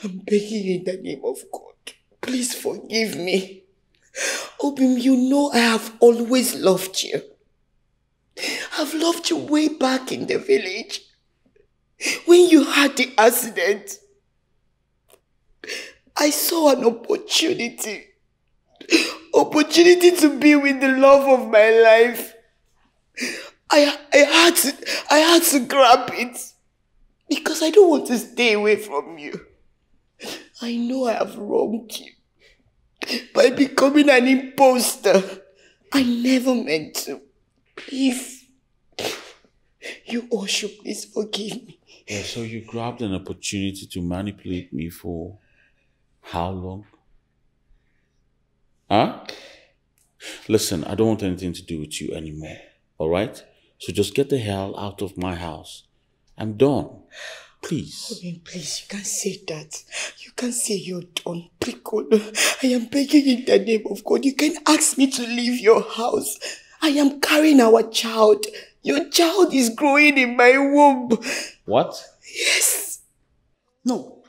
I'm begging you in the name of God. Please forgive me. Obim, you know I have always loved you. I've loved you way back in the village. When you had the accident, I saw an opportunity. Opportunity to be with the love of my life. I had to grab it. Because I don't want to stay away from you. I know I have wronged you by becoming an imposter. I never meant to. Please, you all should please forgive me. Yeah, so you grabbed an opportunity to manipulate me for how long? Huh? Listen, I don't want anything to do with you anymore, alright? So just get the hell out of my house. I'm done. Please. Obin, please, you can't say that. You can't say you're done. I am begging in the name of God. You can't ask me to leave your house. I am carrying our child. Your child is growing in my womb. What? Yes. No.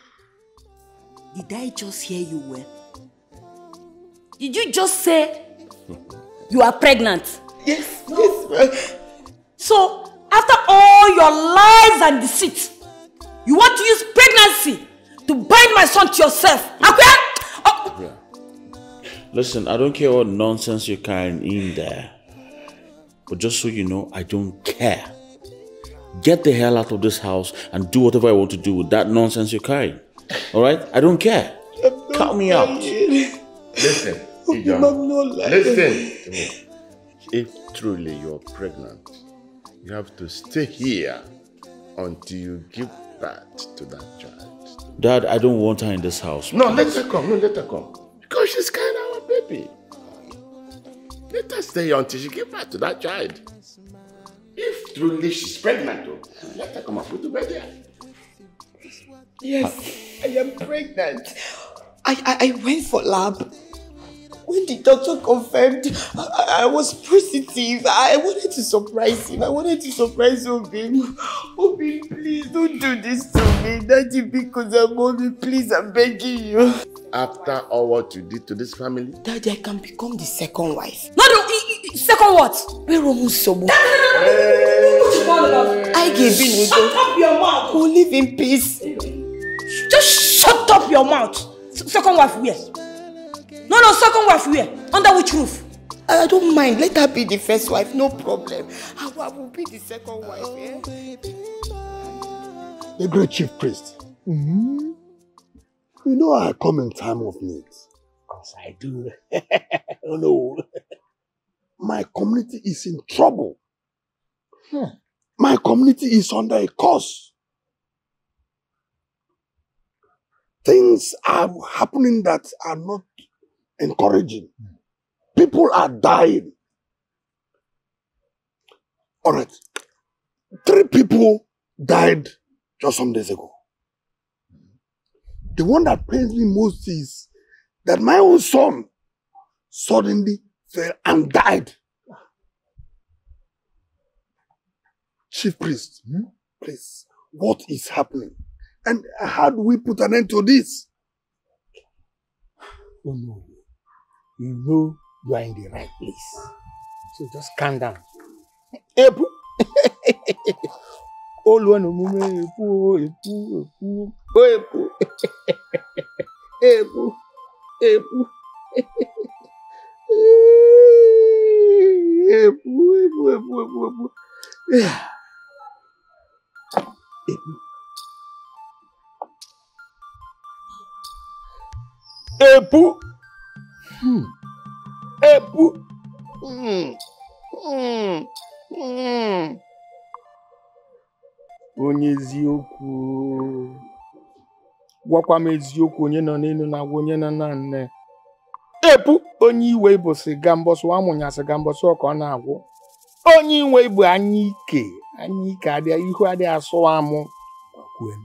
Did I just hear you well? Did you just say you are pregnant? Yes, yes. So, after all your lies and deceit, you want to use pregnancy to bind my son to yourself. Okay? Oh. Yeah. Listen, I don't care what nonsense you're carrying in there. But just so you know, I don't care. Get the hell out of this house and do whatever I want to do with that nonsense you're carrying. Alright? I don't care. Count me out. Listen, Ijon, listen to me. If truly you're pregnant, you have to stay here until you give birth to that child. Dad, I don't want her in this house. No, let her come. No, let her come. Because she's carrying our baby. Let her stay until she gives birth to that child. If truly she's pregnant, let her come and put the baby here. Yes, I am pregnant. I went for lab. When the doctor confirmed I was positive, I wanted to surprise him. I wanted to surprise Obi. Obi, please don't do this to me. Daddy, because I'm Obi, please, I'm begging you. After all what you did to this family? Daddy, I can become the second wife. No, second what? Where Sobo? I gave in. Shut up your mouth. We'll live in peace. Just shut up your mouth. Second wife where? No, second wife where? Under which roof? I don't mind. Let her be the first wife, no problem. I will be the second wife. The great chief priest. You know I come in time of need. Of course I do. Oh no. My community is in trouble. My community is under a curse. Things are happening that are not encouraging. People are dying. All right. 3 people died just some days ago. The one that pains me most is that my own son suddenly fell and died. Chief priest, please, what is happening? And how do we put an end to this? Oh no. You know you are in the right place. So just calm down. Epu. Olu no mume epu. Epu. Epu. Epu. Onye eziokwu. Gwakwa m eziokwu onye nọ n'elu na onye nọ na nne. Epu onye iwe Igbo si ga mbọsụ amụnyasị ga mbọsụ ọka ọ na-agwụ. Onye iwe Igbo anyị ike adịa ihu adịa asụ amụ. Kwen.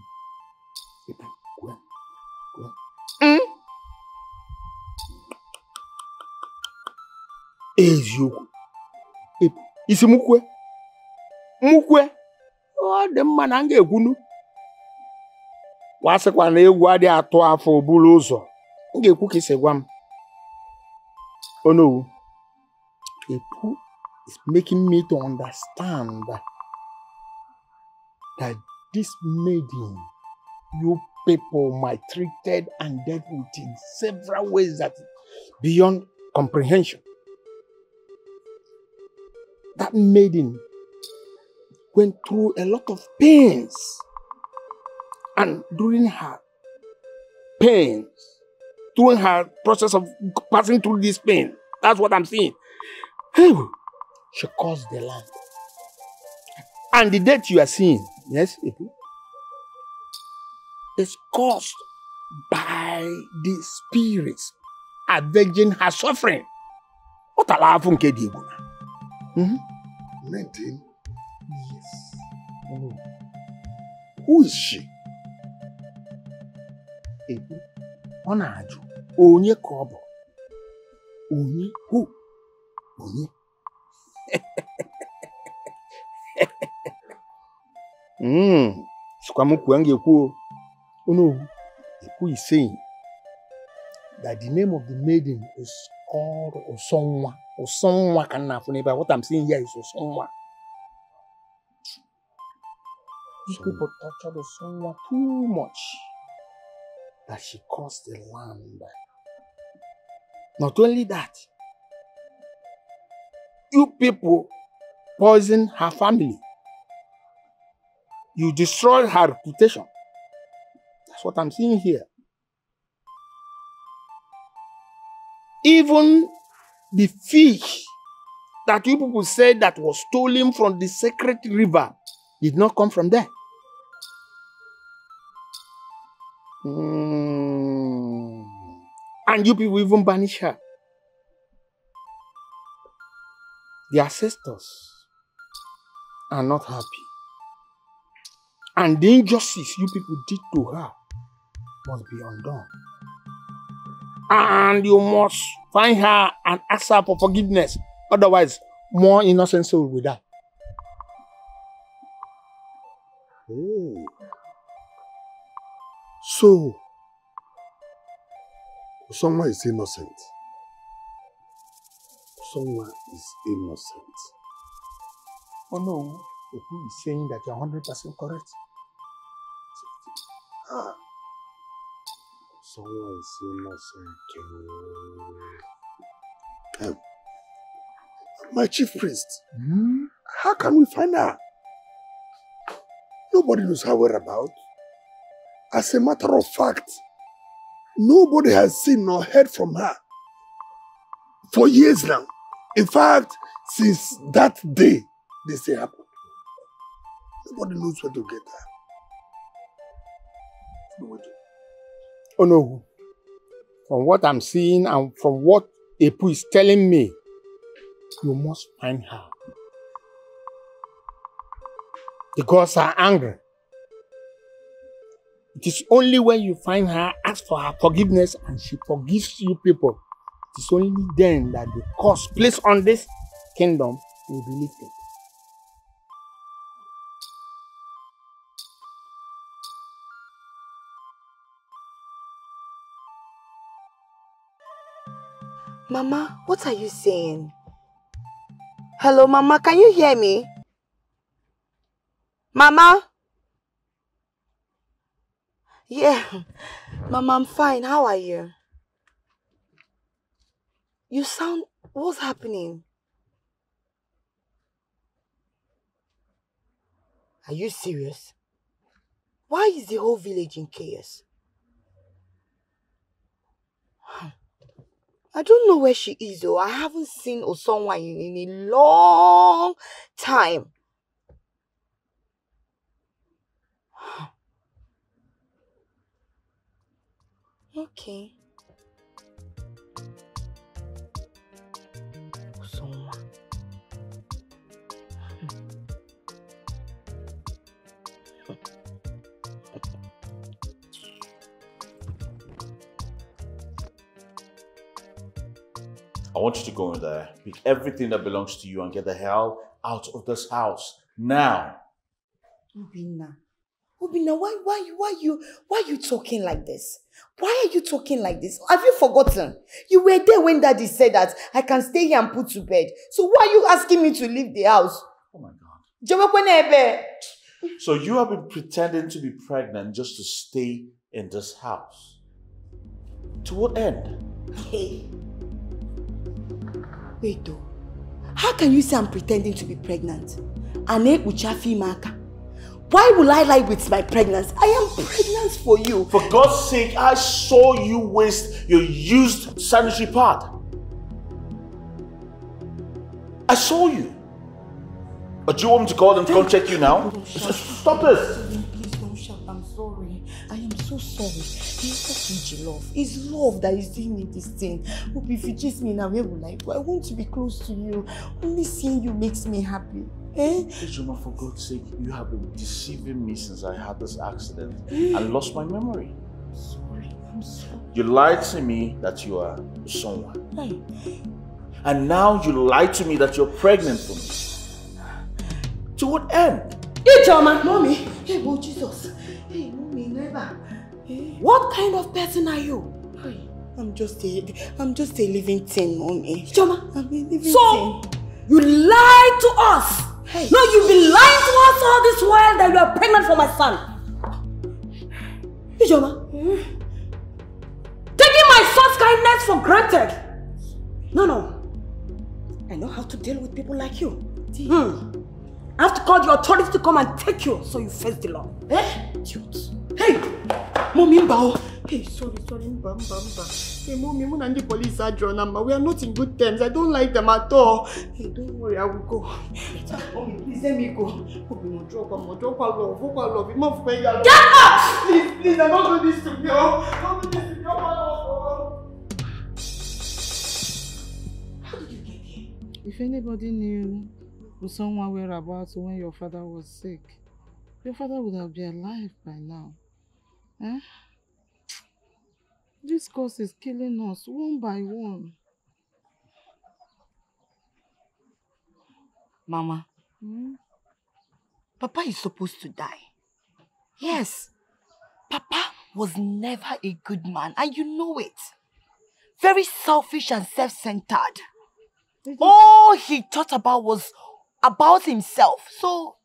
Eziokwu. Isi mukwe. Ọ dị mma na m ga-ekwunu. Wasịkwa na egwu adị atụ afọ obulu ụzọ. M ga-ekwu ka isi gwa m. Oh no. Epu is making me to understand that this maiden you people maltreated and dealt with in several ways that beyond comprehension. That maiden went through a lot of pains, and during her pains, during her process of passing through this pain, that's what I'm seeing. She caused the land. And the death you are seeing, yes, is caused by the spirits avenging her suffering. What a laugh from Kedibu. 19? Yes. Oh. Who is she? Onaju. Onye kobo. Onye who? Onye. Squamuku angekuo. Oh no. Who is saying that the name of the maiden is called Osonwa. Osonwa kanafune. What I'm saying here is Osonwa. These people tortured Osonwa too much that she caused the land. Not only that, you people poisoned her family. You destroyed her reputation. That's what I'm seeing here. Even the fish that you people said that was stolen from the sacred river did not come from there. And you people even banish her. The ancestors are not happy. And the injustice you people did to her must be undone. And you must find her and ask her for forgiveness. Otherwise, more innocent soul will die. Oh. So, someone is innocent. Someone is innocent. Oh no, who is saying that you're 100% correct? Ah. Someone is innocent. My chief priest, how can we find her? Nobody knows her whereabouts. As a matter of fact, nobody has seen nor heard from her for years now. In fact, since that day this thing happened, nobody knows where to get her. Oh no, from what I'm seeing and from what Epu is telling me, you must find her. The gods are angry. It is only when you find her, ask for her forgiveness, and she forgives you people. It is only then that the curse placed on this kingdom will be lifted. Mama, what are you saying? Hello, Mama, can you hear me? Mama? Yeah, Mama, I'm fine. How are you? You sound... What's happening? Are you serious? Why is the whole village in chaos? I don't know where she is though. I haven't seen Osonwa in a long time. Okay. Osonwa. I want you to go in there, pick everything that belongs to you and get the hell out of this house now. Obina, why you talking like this? Why are you talking like this? Have you forgotten? You were there when Daddy said that I can stay here and put to bed. So why are you asking me to leave the house? Oh my God. So you have been pretending to be pregnant just to stay in this house. To what end? Hey. Wait though. How can you say I'm pretending to be pregnant? Ane uchafi maka. Why will I lie with my pregnancy? I am pregnant for you. For God's sake, I saw you waste your used sanitary pad. I saw you. Or do you want me to call them to come check you now? Stop this. Please don't shout. I'm sorry. I am so sorry. It's not love. It's love that is doing me this thing. Hope if you chase me now, where will I go? I want to be close to you. Only seeing you makes me happy. Ejoma, for God's sake, you have been deceiving me since I had this accident and lost my memory. I'm sorry. You lied to me that you are someone. And now you lied to me that you're pregnant for me. To what end? Ejoma! Mommy! Hey, oh Jesus! Hey, Mommy, never. What kind of person are you? I'm just a living thing, Mommy. Ejoma! I'm a living thing. You lied to us! Hey. No, you've been lying to us all this while that you are pregnant for my son. Ijoma, taking my son's kindness for granted. No. I know how to deal with people like you. I have to call the authorities to come and take you so you face the law. Idiot. Hey, Mommy Mbao. Hey, sorry, mba. Hey, mommy, and the police are drawn, we are not in good terms. I don't like them at all. Hey, don't worry, I will go. Mommy, please let me go. Mommy, drop love. Get up! Please, I don't do this to you. Don't do this to you. How did you get here? If anybody knew someone whereabouts when your father was sick, your father would have been alive by now. Eh? This curse is killing us one by one. Mama, Papa is supposed to die. Yes, Papa was never a good man, and you know it. Very selfish and self-centered. All he thought about was about himself. So,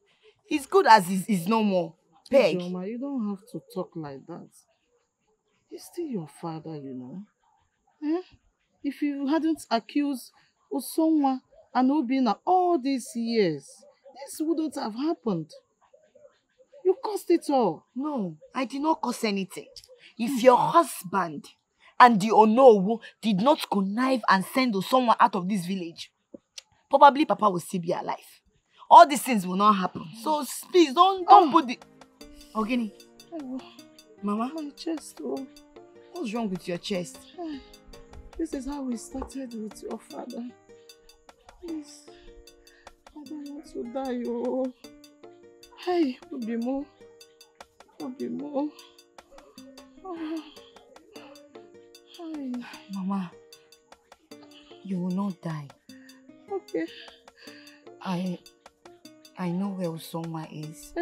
he's good as he's no more. Peg. Joma, you don't have to talk like that. He's still your father, you know. Eh? If you hadn't accused Osonwa and Obina all these years, this wouldn't have happened. You caused it all. No, I did not cause anything. If your husband and the Onowu did not connive and send Osonwa out of this village, probably Papa will still be alive. All these things will not happen. So please don't put the... Ogini. Mama? My chest, oh. What's wrong with your chest? This is how we started with your father. Please. I don't want to die, oh. Hey, Obimo. Oh. Hi. Mama, you will not die. Okay. I know where Osonwa is.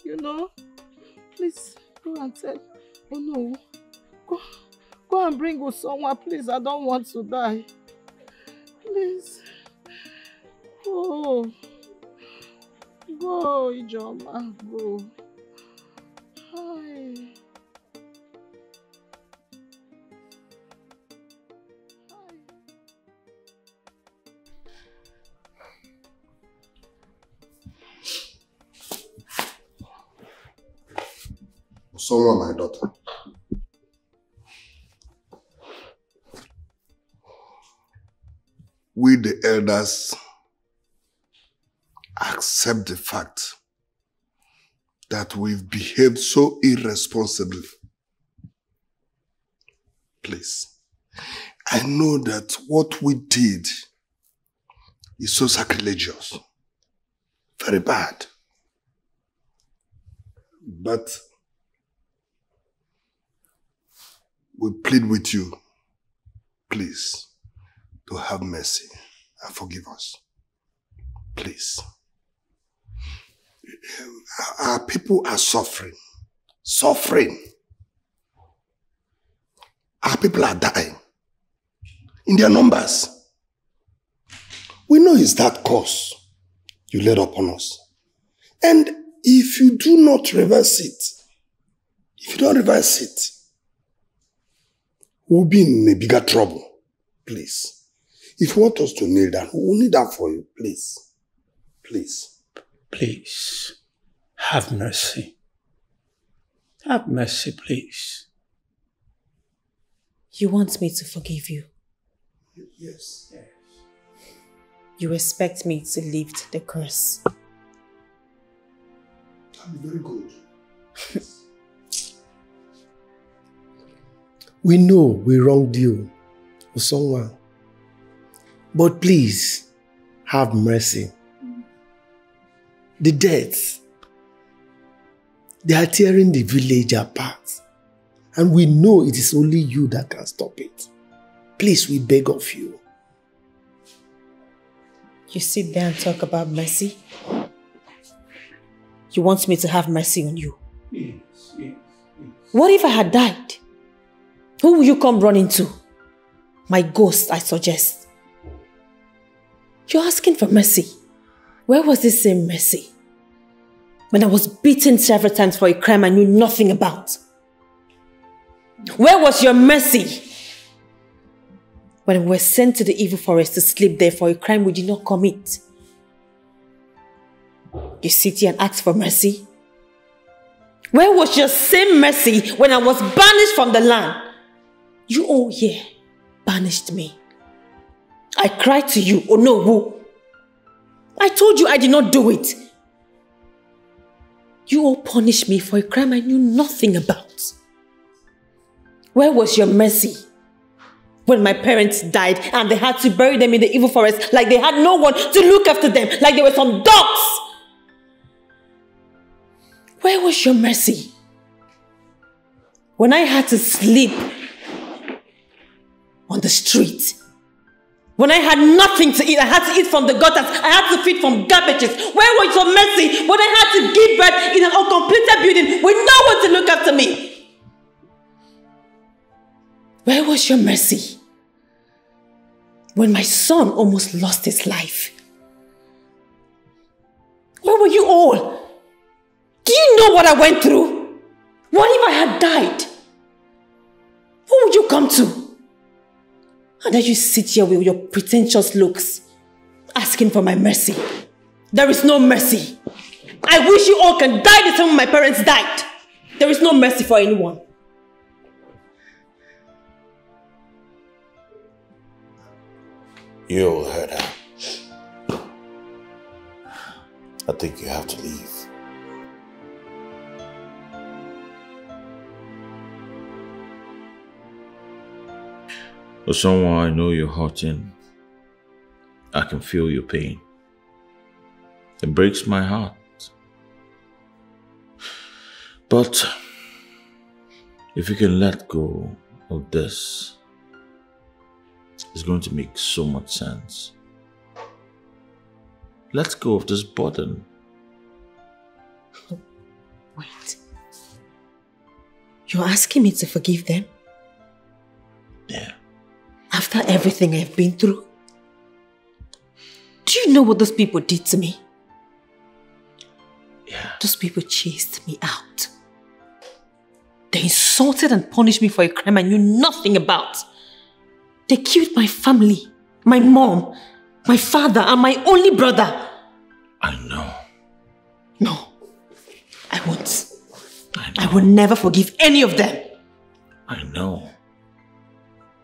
You know? Please, go and tell. Oh no. Go and bring Osonwa, please. I don't want to die. Please. Go. Go, Ijoma. Go. Hi. Osonwa, my daughter. We, the elders, accept the fact that we've behaved so irresponsibly. Please, I know that what we did is so sacrilegious, very bad. But we plead with you, please, to have mercy and forgive us. Please. Our people are suffering. Our people are dying in their numbers. We know it's that curse you laid upon us. And if you do not reverse it, we'll be in a bigger trouble. Please. If you want us to kneel down, we'll kneel down for you. Please. Please. Please. Have mercy. Have mercy, please. You want me to forgive you? Yes. You expect me to lift the curse? That'd be very good. We know we wronged you or someone. But please, have mercy. The deaths, they are tearing the village apart. And we know it is only you that can stop it. Please, we beg of you. You sit there and talk about mercy? You want me to have mercy on you? Yes. What if I had died? Who will you come running to? My ghost, I suggest. You're asking for mercy. Where was this same mercy? When I was beaten several times for a crime I knew nothing about. Where was your mercy? When we were sent to the evil forest to sleep there for a crime we did not commit. You sit here and ask for mercy? Where was your same mercy when I was banished from the land? You all here banished me. I cried to you, oh no, who? I told you I did not do it. You all punished me for a crime I knew nothing about. Where was your mercy when my parents died and they had to bury them in the evil forest like they had no one to look after them, like they were some dogs? Where was your mercy when I had to sleep on the street? When I had nothing to eat, I had to eat from the gutters, I had to feed from garbages. Where was your mercy when I had to give birth in an uncompleted building with no one to look after me? Where was your mercy when my son almost lost his life? Where were you all? Do you know what I went through? What if I had died? Who would you come to? And then you sit here with your pretentious looks, asking for my mercy. There is no mercy. I wish you all can die the same way my parents died. There is no mercy for anyone. You all heard her. I think you have to leave. For someone I know you're hurting, I can feel your pain. It breaks my heart. But if you can let go of this, it's going to make so much sense. Let go of this burden. Wait. You're asking me to forgive them? Yeah. After everything I've been through? Do you know what those people did to me? Yeah. Those people chased me out. They insulted and punished me for a crime I knew nothing about. They killed my family, my mom, my father, and my only brother. I know. No, I won't. I will never forgive any of them. I know.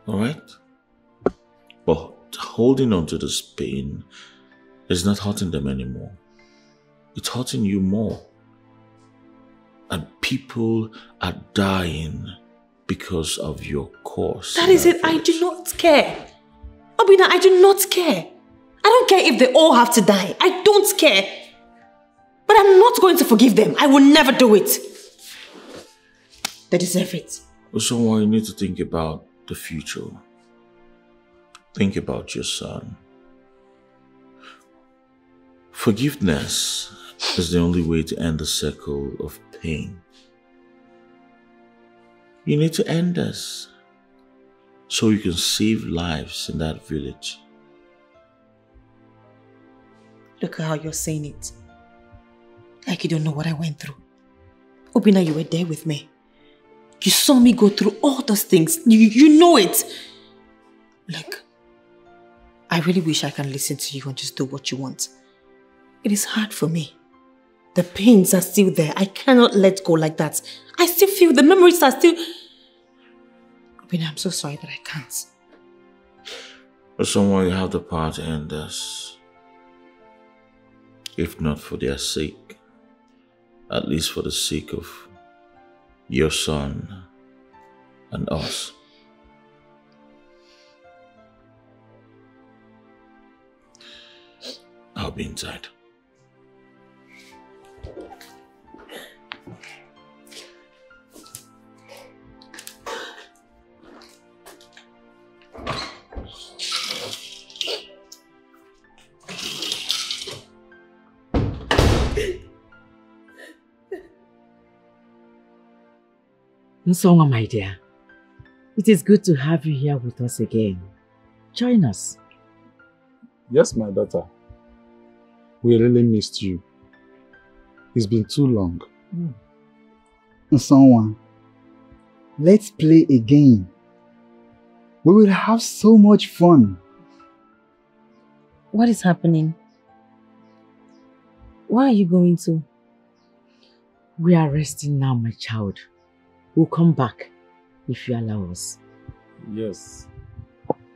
Alright? But holding on to this pain is not hurting them anymore. It's hurting you more. And people are dying because of your course. That is it. I do not care. Obina, I do not care. I don't care if they all have to die. I don't care. But I'm not going to forgive them. I will never do it. They deserve it. So you need to think about the future. Think about your son. Forgiveness is the only way to end the circle of pain. You need to end this so you can save lives in that village. Look at how you're saying it. Like you don't know what I went through. Obina, you were there with me. You saw me go through all those things. You know it. Look, I really wish I can listen to you and just do what you want. It is hard for me. The pains are still there. I cannot let go like that. I still feel the memories are still... Obina, I'm so sorry that I can't. But someone you have the power to end this. If not for their sake, at least for the sake of your son and us. I'll be inside. Nsonga, my dear, it is good to have you here with us again. Join us. Yes, my daughter. We really missed you. It's been too long. Nsonga, let's play again. We will have so much fun. What is happening? Where are you going to? We are resting now, my child. We'll come back if you allow us. Yes.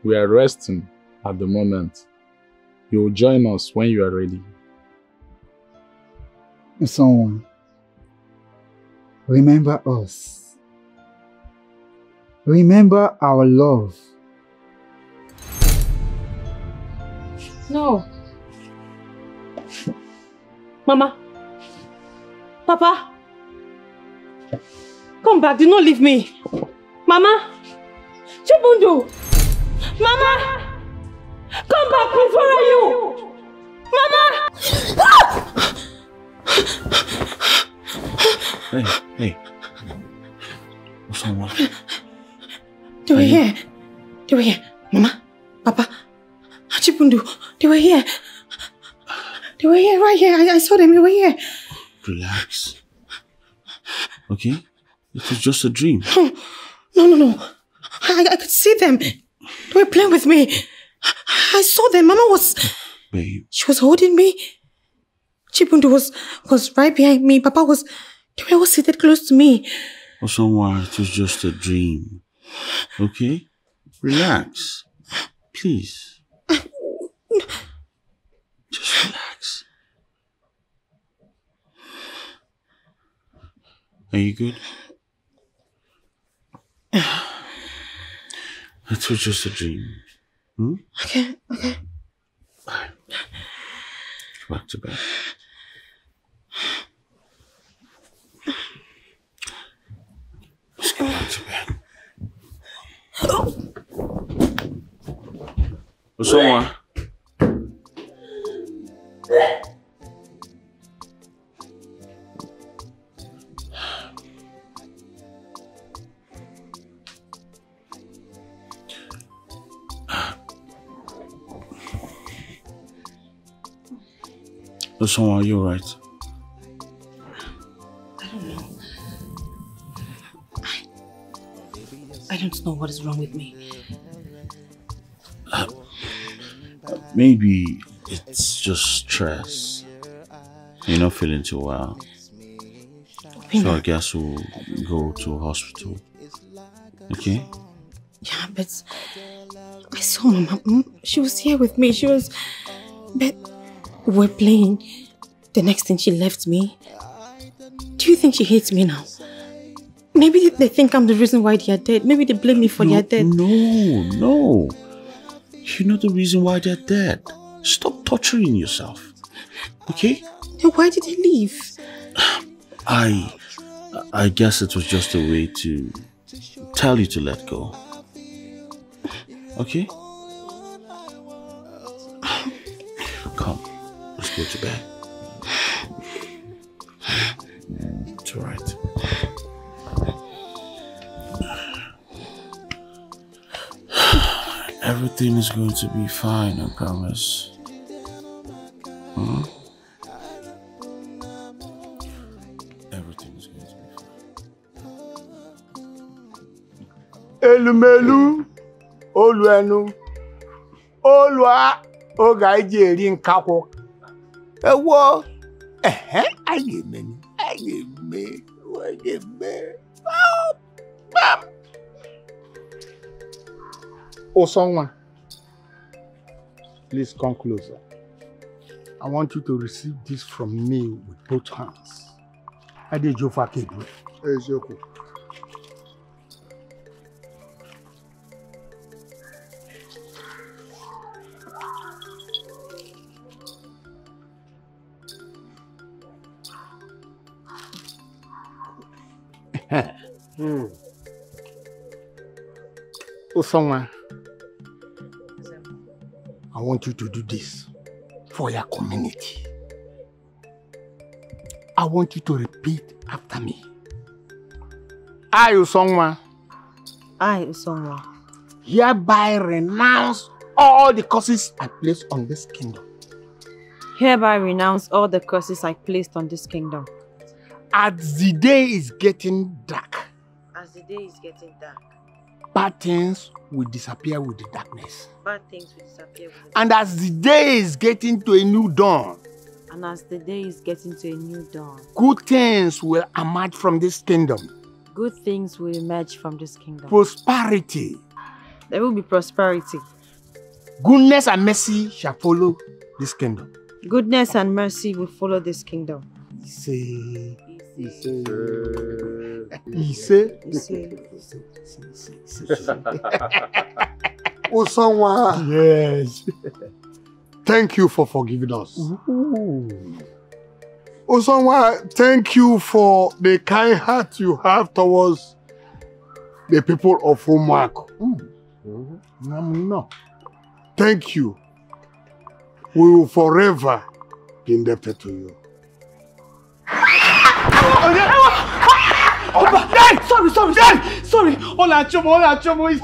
We are resting at the moment. You will join us when you are ready. Someone, remember us. Remember our love. No. Mama. Papa. Come back. Do not leave me. Mama. Chibundu. Mama. Come back. Please. Where are you? Mama. Hey. What's wrong? They were here. They were here. Mama. Papa. Chibundu. They were here. They were here, right here. I saw them. They were here. Relax. Okay? It was just a dream. No. I could see them. They were playing with me. I saw them. Mama was... Babe. She was holding me. Chibundu was right behind me. Papa was... They were all seated close to me. Osonwa, it was just a dream. Okay? Relax. Please. Just relax. Are you good? It was just a dream. Hmm? Okay. Bye. Go back to bed. Let's go back to bed. Osonwa. Osonwa, are you alright? I don't know. I don't know what is wrong with me. Maybe it's just stress. You're not feeling too well. So I guess we'll go to a hospital. Okay? Yeah, but I saw Mama. She was here with me. But we're playing. The next thing she left me. Do you think she hates me now? Maybe they think I'm the reason why they are dead. Maybe they blame me for their death. No. You're not the reason why they're dead. Stop torturing yourself. Okay? Then why did they leave? I guess it was just a way to tell you to let go. Okay? Come, let's go to bed. It's alright. Everything is going to be fine, I promise. Everything is going to be fine. Elumelu, Oluenu, Olua, Oga Ijeri Nkakwo. Ewo, ayeme. Osonwa, please come closer. I want you to receive this from me with both hands. Adejofa Kedu. Ezoko. Osonwa, I want you to do this for your community. I want you to repeat after me. I, Osonwa, hereby renounce all the curses I placed on this kingdom. Hereby renounce all the curses I placed on this kingdom. As the day is getting dark, bad things will disappear with the darkness. Bad things will disappear with the And as the day is getting to a new dawn, And as the day is getting to a new dawn, good things will emerge from this kingdom. good things will emerge from this kingdom. Prosperity. There will be prosperity. Goodness and mercy shall follow this kingdom. Goodness and mercy will follow this kingdom. Osanwa. Yes. Thank you for forgiving us. Osanwa, thank you for the kind heart you have towards the people of homework. Thank you. We will forever be indebted to you. Sorry. Hola, Chomo is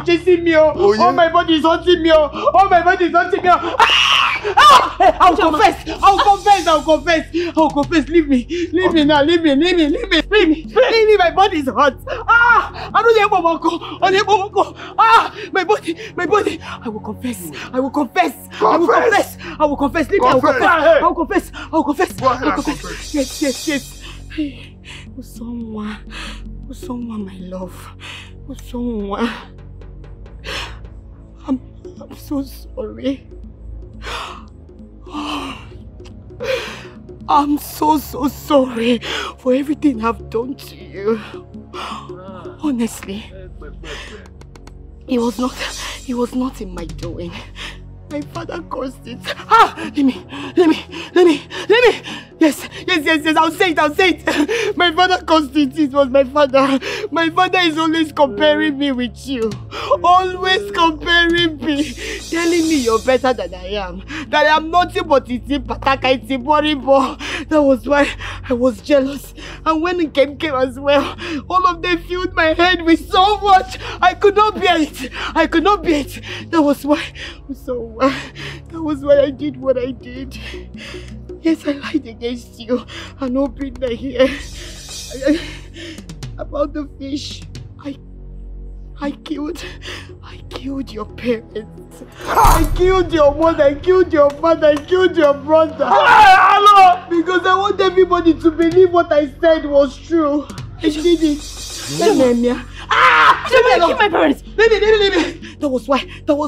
chasing me. Oh, my body is haunting me. Oh, my body is haunting me. I'll confess. Leave me now. Leave me. My body is hot. I don't hear Momoko. My body. I will confess. Leave me. I will confess. Yes. Usonwa, my love. Usonwa. I'm so sorry. I'm so sorry for everything I've done to you. Honestly, it was not in my doing. My father caused it. Let me. Yes. I'll say it. My father caused it. It was my father. My father is always comparing me with you. Always comparing me. Telling me you're better than I am. That I am nothing but iti pataka, iti boribo. That was why I was jealous. And when it came as well, all of them filled my head with so much. I could not bear it. That was why I did what I did. Yes, I lied against you and opened my ear. About the fish, I killed your parents. I killed your mother, I killed your father, I killed your brother. Hello! Because I want everybody to believe what I said was true. I did it. Leave my parents! Leave me! That was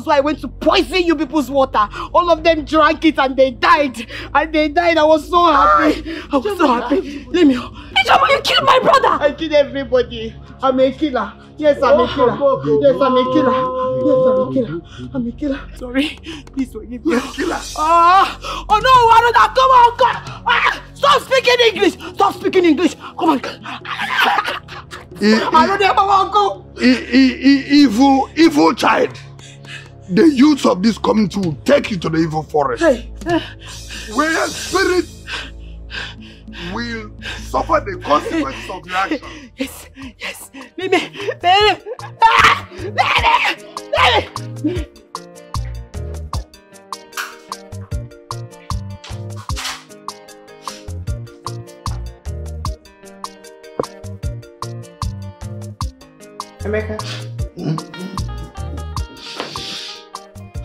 why I went to poison you people's water. All of them drank it and they died. I was so happy. Leave me. Ijoma, you killed my brother! I killed everybody. I'm a killer. Yes, I'm a killer. I'm a killer. Sorry. Please forgive me. You're a killer. Oh no, come on. Stop speaking English. Come on. I don't know evil child. The youth of this community will take you to the evil forest. Where spirit will suffer the consequences of your action. Yes. Leave me. America.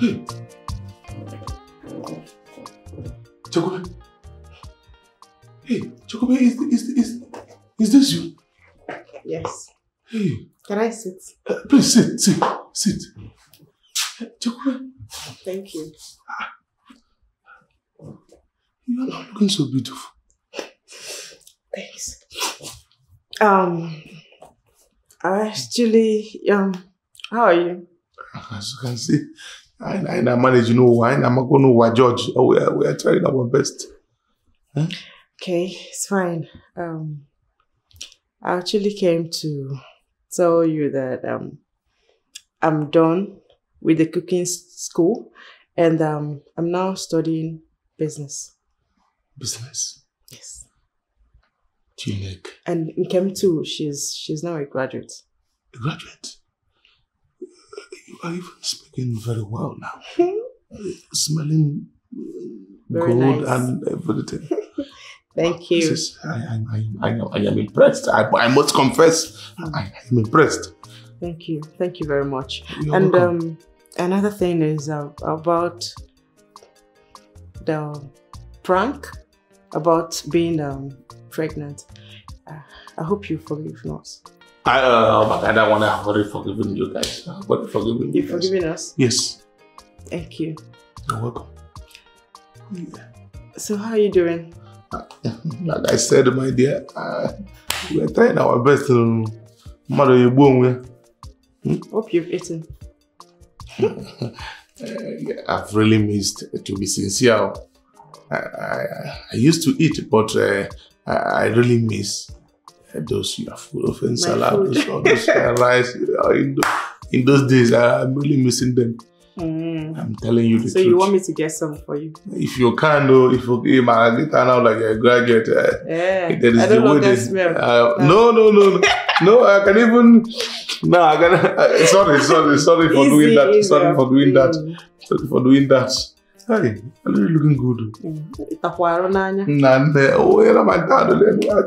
Hey. Chocolate. Hey, Chocolate, is this you? Yes. Hey. Can I sit? Please sit. Chocolate. Thank you. You are not looking so beautiful. Thanks. Actually, how are you? As you can see, I manage, I'm not going to judge. We are trying our best. Huh? Okay, it's fine. I actually came to tell you that I'm done with the cooking school and I'm now studying business. Business? Yes. Chinek. And in Chem 2, she's now a graduate. A graduate? You are even speaking very well now. Smelling very good nice. And everything. Thank you. I am impressed. I must confess, I am impressed. Thank you very much. You're welcome. Another thing is about the prank about being pregnant. I hope you forgive us. I don't want to have already forgiven you guys. I've already forgiven you. You've forgiven us? Yes. Thank you. You're welcome. So how are you doing? Like I said, my dear, we're trying our best to mother you boom. Hope you've eaten. I've really missed, to be sincere. I used to eat, but I really miss those full of salad, those rice. In those days, I'm really missing them. I'm telling you the truth. So you want me to get some for you? If you can, though, if you get out like a graduate, yeah, there is I don't the know way that smell. No, I can even. No, I can. Sorry for doing that. Sorry for doing that. Hey, I'm really looking good.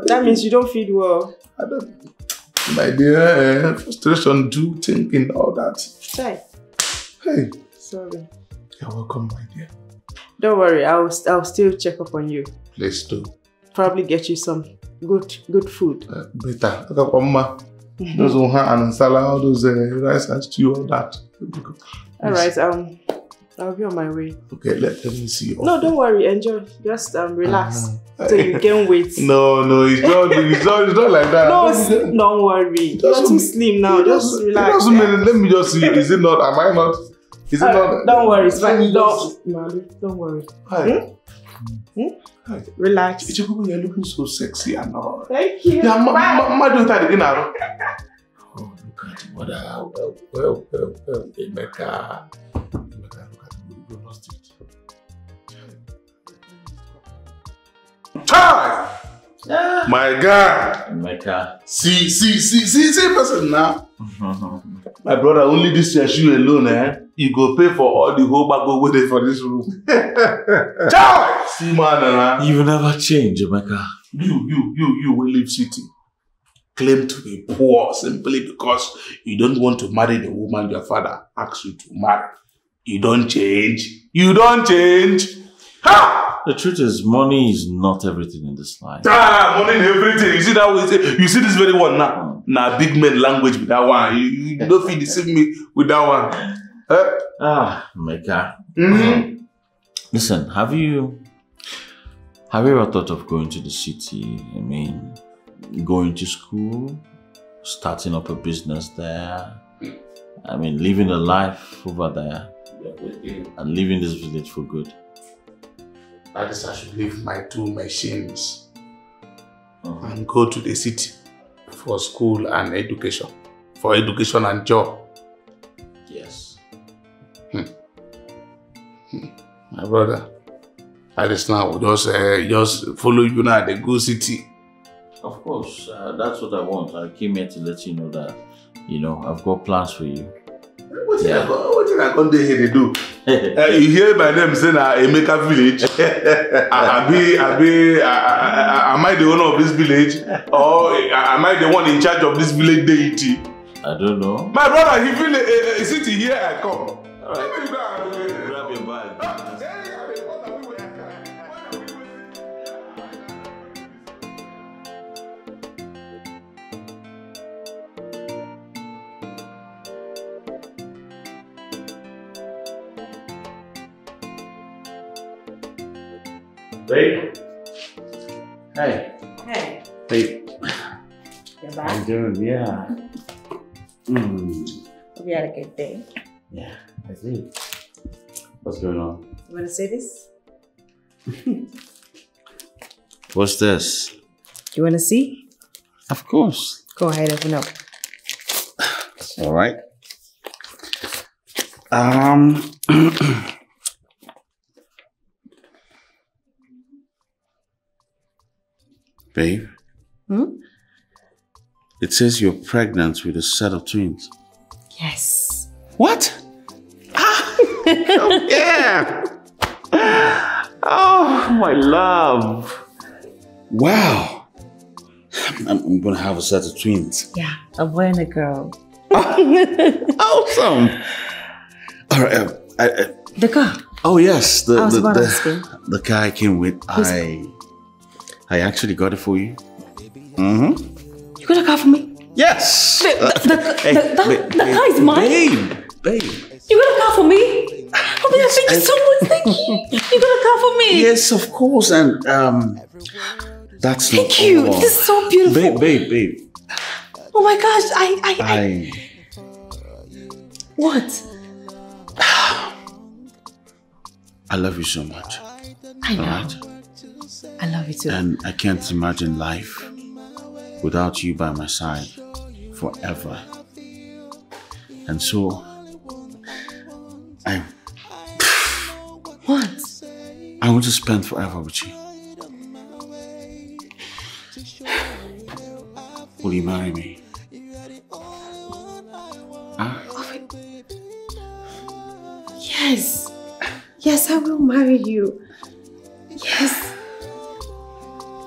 That means you don't feed well. My dear, frustration, do thinking all that. Hey. Sorry. You're welcome, my dear. Don't worry, I'll still check up on you. Please do. Probably get you some good food. Better. Those and salad, all those rice and stew, all that. Alright, I'll be on my way. Okay, let me see. No, don't worry, enjoy. Just relax. So you gain weight. No, it's not like that. No, don't worry. You're too slim now. Just relax. Let me just see. Is it not? Am I not? Is it not? Don't worry, it's fine. Don't worry. Hi. Relax. You're looking so sexy and all. Thank you. Yeah, ma do that again. Oh, look at what well, Emeka. Look at you lost it. Hi! My God! Emeka. See, person now. My brother, only this year you alone, you go pay for all the whole bag over there for this room. Chai! See, man, you will never change, Emeka. You will leave city. Claim to be poor simply because you don't want to marry the woman your father asked you to marry. You don't change. You don't change. Ha! The truth is, money is not everything in this life. Money is everything. You see that way? You see this very one now? Now, big man language with that one. You don't feel deceive me with that one. Emeka. Listen, have you ever thought of going to the city? I mean, going to school, starting up a business there. I mean, living a life over there and leaving this village for good. That is, I should leave my 2 machines and go to the city for school and education. For education and job. Yes. My brother, that is now just follow you now at the good city. Of course, that's what I want. I came here to let you know that, I've got plans for you. What did I come here to do? You hear my name saying Emeka village. Am I the owner of this village? Or am I the one in charge of this village deity? I don't know. My brother, he feel a city here I come. Alright. Grab your bag. Babe. Hey. Hey. Hey. You're back? How you doing? Yeah. Hope you had a good day. Yeah, I did. What's going on? You want to say this? What's this? You want to see? Of course. Go ahead, open up. All right. Babe. It says you're pregnant with a set of twins. Yes. What? Oh, yeah. Oh, my love. Wow. I'm going to have a set of twins. Yeah, a boy and a girl. Awesome. All right. The car. Oh yes, the car I came with. I actually got it for you. Mm-hmm. You got a car for me? Yes. The car is mine. Babe. You got a car for me? Oh my God, thank you so much. Thank you. You got a car for me? Yes, of course. And that's not Thank you. all. This is so beautiful. Babe. Oh my gosh, I What? I love you so much. I know. Alright? I love you too. And I can't imagine life without you by my side forever. And so, What? I want to spend forever with you. Will you marry me? Huh? Yes. Yes, I will marry you. Yes.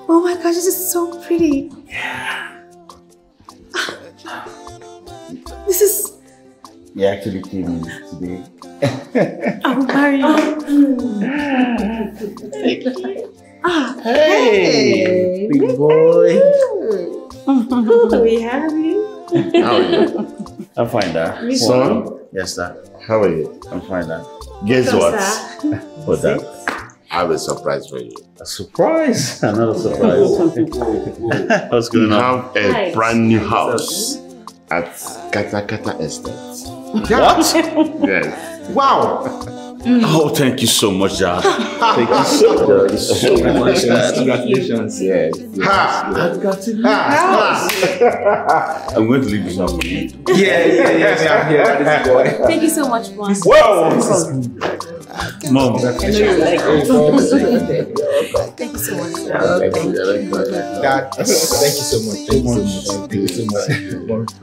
Oh my gosh, this is so pretty. Yeah. This is... You actually came in today. I will marry you. Hey, big boy. We have you. How are you? I'm fine, Dad. Son? Yes, Dad. How are you? I'm fine, Dad. Guess what? What's that? I have a surprise for you. A surprise? Another surprise. What's going on? We have a brand new house at Kata Estate. What? Yes. Wow. Oh, thank you so much, Dad. Thank you so much. Congratulations. Yes. Ha! I've got to I'm going to leave this up. Yeah. I'm here. Thank you so much, Mom. Whoa! Mom. I know you like it. Thank you so much. Dad, thank you so much. Thank you so much.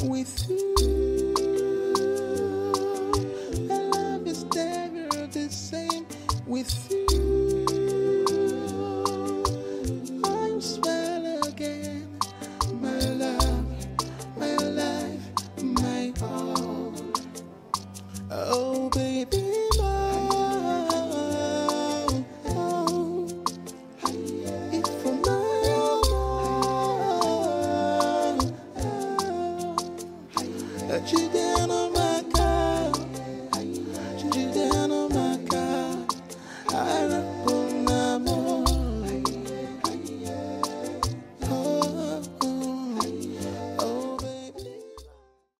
With you, my love is never the same. With you, I smile again. My love, my life, my all. Oh, baby.